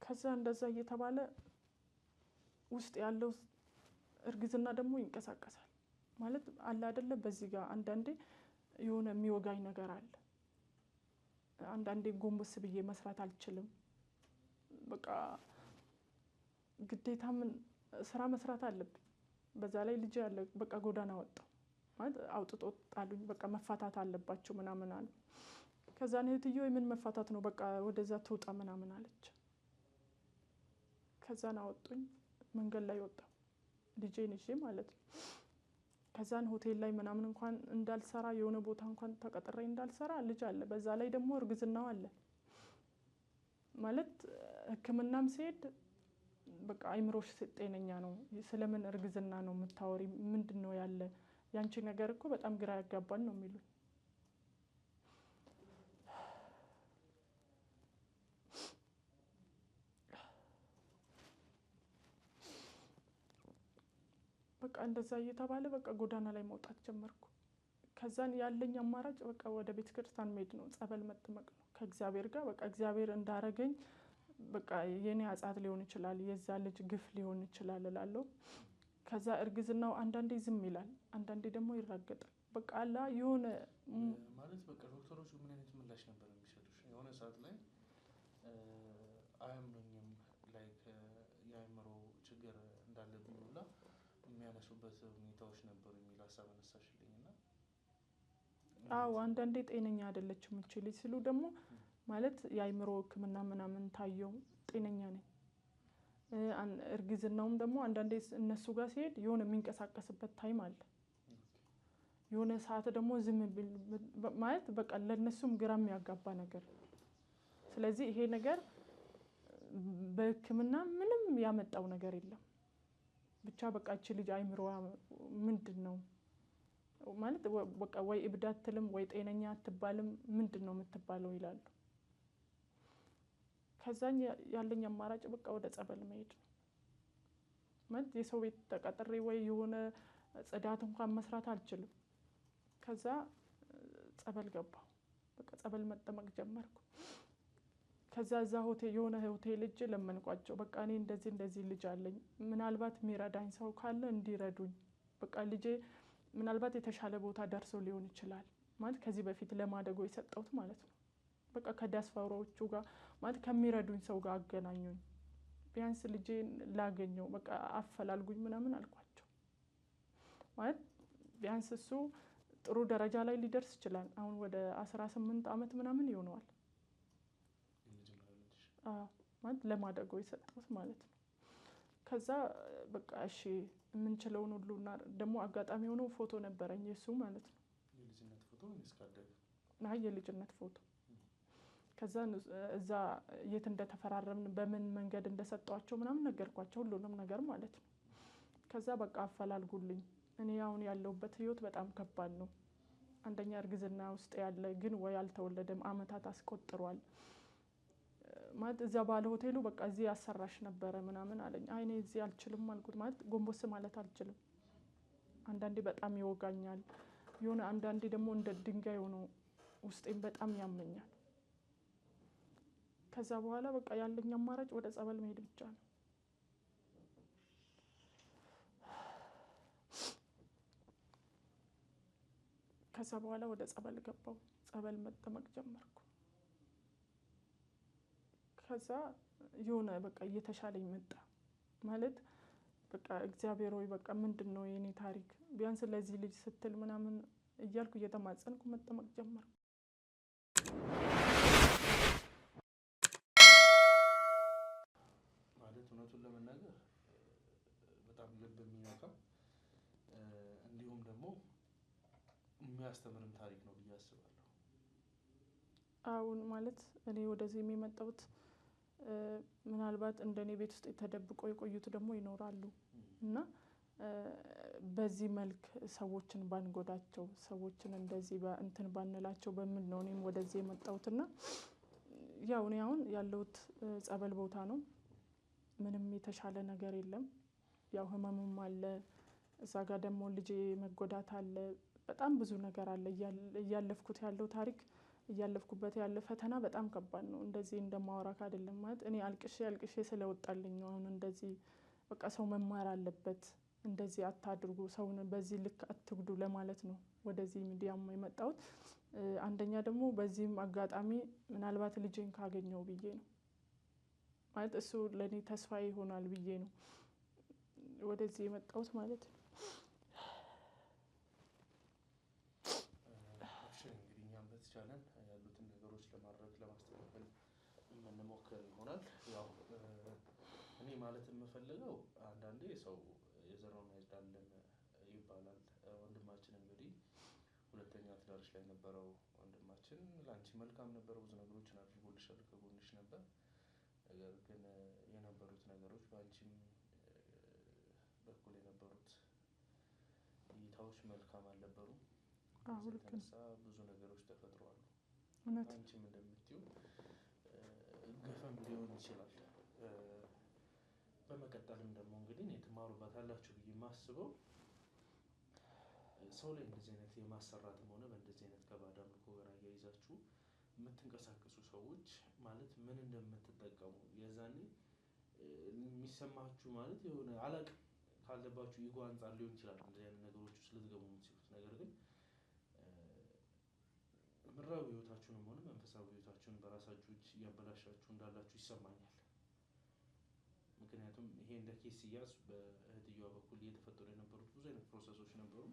ከዛ እንደዛ እየተባለ ውስጥ ያለው እርግዝና ደግሞ ይንቀሳቀሳል ማለት አለ አይደለ? በዚህ ጋር አንዳንዴ የሆነ የሚወጋኝ ነገር አለ። አንዳንዴ ጎንበስ ብዬ መስራት አልችልም። በቃ ግዴታ ምን ስራ መስራት አለብኝ። በዛ ላይ ልጅ ያለ በቃ ጎዳና ወጣው ማለት አውጥቶ ጣሉኝ። በቃ መፋታት አለባቸው ምናምን አለ። ከዛ እህትዬው የምን መፋታት ነው በቃ ወደዛ ትውጣ ምናምን አለች። ከዛን አወጡኝ። መንገድ ላይ ወጣሁ ልጄን ይዤ ማለት ነው። ከዛን ሆቴል ላይ ምናምን እንኳን እንዳልሰራ የሆነ ቦታ እንኳን ተቀጥሬ እንዳልሰራ ልጅ አለ። በዛ ላይ ደግሞ እርግዝናው አለ ማለት ሕክምናም ሲሄድ በቃ አይምሮሽ ጤነኛ ነው፣ ስለምን እርግዝና ነው የምታወሪ? ምንድነው ያለ? ያንቺ ነገር እኮ በጣም ግራ ያጋባል ነው የሚሉኝ። በቃ እንደዛ እየተባለ በቃ ጎዳና ላይ መውጣት ጀመርኩ። ከዛን ያለኝ አማራጭ በቃ ወደ ቤተክርስቲያን መሄድ ነው፣ ጸበል መጠመቅ ነው ከእግዚአብሔር ጋር። በቃ እግዚአብሔር እንዳረገኝ በቃ የኔ አጻት ሊሆን ይችላል፣ የዛ ልጅ ግፍ ሊሆን ይችላል እላለሁ። ከዛ እርግዝናው አንዳንዴ ዝም ይላል፣ አንዳንዴ ደግሞ ይራገጣል። በቃ አላ የሆነ ማለት በቃ ዶክተሮቹ ምን አይነት ምላሽ ነበር የሚሰጡሽ? የሆነ ሰዓት ላይ አያምኑኝም ላይክ የአእምሮ ችግር እንዳለብኝ ሁላ የሚያነሱበት ሁኔታዎች ነበሩ የሚል ሀሳብ አነሳሽልኝ እና አዎ አንዳንዴ ጤነኛ አይደለችም እቺ ልጅ ሲሉ ደግሞ ማለት የአእምሮ ሕክምና ምናምን ታየው ጤነኛ ነኝ። እርግዝናውም ደግሞ አንዳንዴ እነሱ ጋር ሲሄድ የሆነ የሚንቀሳቀስበት ታይም አለ። የሆነ ሰዓት ደግሞ ዝም ማለት በቃ ለነሱም ግራ የሚያጋባ ነገር። ስለዚህ ይሄ ነገር በሕክምና ምንም ያመጣው ነገር የለም። ብቻ በቃ እቺ ልጅ አእምሮዋ ምንድነው ማለት በቃ ወይ እብድ አትልም ወይ ጤነኛ አትባልም፣ ምንድነው የምትባለው ይላሉ። ከዛን ያለኝ አማራጭ በቃ ወደ ጸበል መሄድ ነው ማለት የሰው ቤት ተቀጥሬ ወይ የሆነ ጽዳት እንኳን መስራት አልችልም። ከዛ ጸበል ገባሁ። በቃ ጸበል መጠመቅ ጀመርኩ። ከዛ እዛ ሆቴል የሆነ ሆቴል እጅ ለመንቋቸው በቃ እኔ እንደዚህ ልጅ አለኝ፣ ምናልባት የሚረዳኝ ሰው ካለ እንዲረዱኝ፣ በቃ ልጄ ምናልባት የተሻለ ቦታ ደርሶ ሊሆን ይችላል ማለት ከዚህ በፊት ለማደጎ የሰጠሁት ማለት ነው። በቃ ከዲያስፖራዎቹ ጋር ማለት ከሚረዱኝ ሰው ጋር አገናኙኝ፣ ቢያንስ ልጄን ላገኘው በቃ አፈላልጉኝ ምናምን አልኳቸው። ማለት ቢያንስ እሱ ጥሩ ደረጃ ላይ ሊደርስ ይችላል። አሁን ወደ 18 ዓመት ምናምን ይሆነዋል። ማለት ለማደጎ የሰጠሁት ማለት ነው። ከዛ በቃ እሺ የምንችለውን ሁሉ እና ደግሞ አጋጣሚ ሆኖ ፎቶ ነበረኝ የሱ ማለት ነው። የልጅነት ፎቶ እስካደገ የልጅነት ፎቶ። ከዛ እዛ የት እንደተፈራረምን በምን መንገድ እንደሰጧቸው ምናምን ነገርኳቸው፣ ሁሉንም ነገር ማለት ነው። ከዛ በቃ አፈላልጉልኝ፣ እኔ አሁን ያለሁበት ህይወት በጣም ከባድ ነው። አንደኛ እርግዝና ውስጥ ያለ ግን ወይ አልተወለደም፣ አመታት አስቆጥሯል ማለት እዛ ባለ ሆቴሉ በቃ እዚህ ያሰራሽ ነበረ ምናምን አለኝ። አይ እኔ እዚህ አልችልም አልኩት። ማለት ጎንበስ ማለት አልችልም፣ አንዳንዴ በጣም ይወጋኛል፣ የሆነ አንዳንዴ ደግሞ እንደ ድንጋይ ሆኖ ውስጤን በጣም ያመኛል። ከዛ በኋላ በቃ ያለኝ አማራጭ ወደ ጸበል መሄድ ብቻ ነው። ከዛ በኋላ ወደ ጸበል ገባሁ፣ ጸበል መጠመቅ ጀመርኩ። ከዛ የሆነ በቃ እየተሻለኝ መጣ ማለት በቃ እግዚአብሔር ሆይ በቃ ምንድነው የኔ ታሪክ፣ ቢያንስ ለዚህ ልጅ ስትል ምናምን እያልኩ እየተማጸንኩ መጠመቅ ጀመርኩ። ማለት እውነቱን ለመናገር በጣም ልብ የሚነካ እንዲሁም ደግሞ የሚያስተምርም ታሪክ ነው ብዬ አስባለሁ። አሁን ማለት እኔ ወደዚህ የሚመጣሁት ምናልባት እንደኔ ቤት ውስጥ ተደብቆ የቆዩት ደግሞ ይኖራሉ እና በዚህ መልክ ሰዎችን ባንጎዳቸው፣ ሰዎችን እንደዚህ እንትን ባንላቸው በምን ነው እኔም ወደዚህ የመጣሁትና ያው እኔ አሁን ያለሁት ጸበል ቦታ ነው። ምንም የተሻለ ነገር የለም። ያው ህመሙም አለ፣ እዛ ጋር ደግሞ ልጄ መጎዳት አለ፣ በጣም ብዙ ነገር አለ። እያለፍኩት ያለው ታሪክ እያለፍኩበት ያለ ፈተና በጣም ከባድ ነው። እንደዚህ እንደማወራክ አይደለም ማለት እኔ አልቅሼ ስለወጣልኝ ነው። አሁን እንደዚህ በቃ ሰው መማር አለበት፣ እንደዚህ አታድርጉ፣ ሰውን በዚህ ልክ አትጉዱ ለማለት ነው ወደዚህ ሚዲያም የመጣሁት። አንደኛ ደግሞ በዚህም አጋጣሚ ምናልባት ልጄን ካገኘው ብዬ ነው ማለት እሱ ለኔ ተስፋ ይሆናል ብዬ ነው ወደዚህ የመጣሁት ማለት ነው። እንግዲህ እኛም በተቻለን ያሉትን ነገሮች ለማስተካከል የምንሞክር ይሆናል። ያው እኔ ማለት የምፈልገው አንዳንዴ ሰው የዘራውን ያጭዳል ይባላል። ወንድማችን እንግዲህ ሁለተኛ ትዳርሽ ላይ ነበረው ወንድማችን ለአንቺ መልካም ነበር፣ ብዙ ነገሮችን አድርጎልሻል፣ ከጎንሽ ነበር። ነገር ግን የነበሩት ነገሮች በአንቺም በኩል የነበሩት እይታዎች መልካም አልነበሩም። የተነሳ ብዙ ነገሮች ተፈጥረዋል። አንቺም እንደምትይው ገፈም ሊሆን ይችላል። በመቀጠልም ደግሞ እንግዲህ ትማሩበታላችሁ ብዬ የማስበው ሰው ላይ እንደዚህ አይነት የማሰራትም ሆነ በእንደዚህ አይነት ከባድ አምልኮ ጋር አያይዛችሁ የምትንቀሳቀሱ ሰዎች ማለት ምን እንደምትጠቀሙ የዛኔ የሚሰማችሁ ማለት የሆነ አላቅም ካለባችሁ ኢጎ አንጻር ሊሆን ይችላል እንደዚህ አይነት ነገሮች ውስጥ ልትገቡ የምትችሉት። ነገር ግን ምድራዊ ህይወታችሁንም ሆነ መንፈሳዊ ህይወታችሁን በራሳችሁ እጅ እያበላሻችሁ እንዳላችሁ ይሰማኛል። ምክንያቱም ይሄ እንደ ኬስ ሲያዝ በእህትየዋ በኩል እየተፈጠሩ የነበሩት ብዙ አይነት ፕሮሰሶች ነበሩ።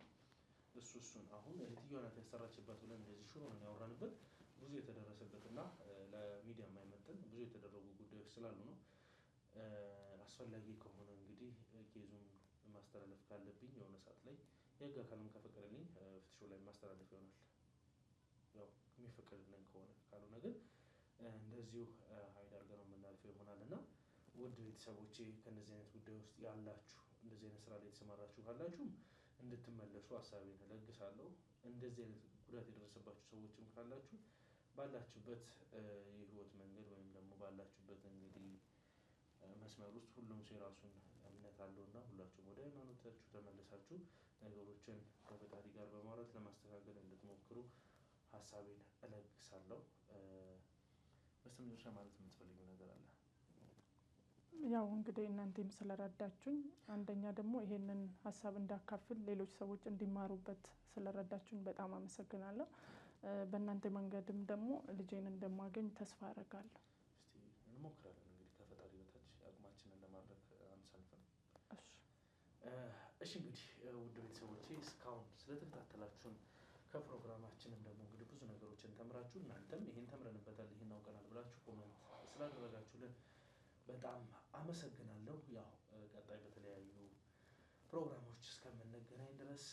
እሱን አሁን እህትየዋ ናት ያሰራችበት ብለን እንደዚህ ሽሮ ነው ያወራንበት። ብዙ የተደረሰበት እና ለሚዲያ የማይመጥን ብዙ የተደረጉ ጉዳዮች ስላሉ ነው። አስፈላጊ ከሆነ እንግዲህ ኬዙን ማስተላለፍ ካለብኝ የሆነ ሰዓት ላይ የህግ አካልም ከፈቀደልኝ ፍትሾ ላይ ማስተላለፍ ይሆናል። ያው የሚፈቀድልኝ ከሆነ ካልሆነ ግን እንደዚሁ ሀይድ አድርገን ነው የምናልፈው ይሆናል። እና ውድ ቤተሰቦቼ ከእንደዚህ አይነት ጉዳይ ውስጥ ያላችሁ እንደዚህ አይነት ስራ ላይ የተሰማራችሁ ካላችሁም እንድትመለሱ ሀሳቤን እለግሳለሁ። እንደዚህ አይነት ጉዳት የደረሰባችሁ ሰዎችም ካላችሁ ባላችሁበት የህይወት መንገድ ወይም ደግሞ ባላችሁበት እንግዲህ መስመር ውስጥ ሁሉም ሰው የራሱን እምነት አለው እና ሁላችሁም ወደ ሃይማኖታችሁ ተመልሳችሁ ነገሮችን ከፈጣሪ ጋር በማውራት ለማስተካከል እንድትሞክሩ ሀሳቤን እለግሳለሁ። በስተመጨረሻ ማለት የምትፈልጊው ነገር አለ? ያው እንግዲህ እናንተም ስለረዳችሁኝ፣ አንደኛ ደግሞ ይሄንን ሀሳብ እንዳካፍል ሌሎች ሰዎች እንዲማሩበት ስለረዳችሁኝ በጣም አመሰግናለሁ። በእናንተ መንገድም ደግሞ ልጄን እንደማገኝ ተስፋ አደርጋለሁ። እስቲ እንሞክራለን እንግዲህ ከፈጣሪ በታች አቅማችንን ለማድረግ አንሰንፍም። እሺ እንግዲህ ውድ ቤተሰቦቼ እስካሁን ስለተከታተላችሁን ከፕሮግራማችንም ደግሞ እንግዲህ ብዙ ነገሮችን ተምራችሁ እናንተም ይሄን ተምረንበታል ይሄን አውቀናል ብላችሁ ኮሜንት ስላደረጋችሁልን በጣም አመሰግናለሁ። ያው ቀጣይ በተለያዩ ፕሮግራሞች እስከምንገናኝ ድረስ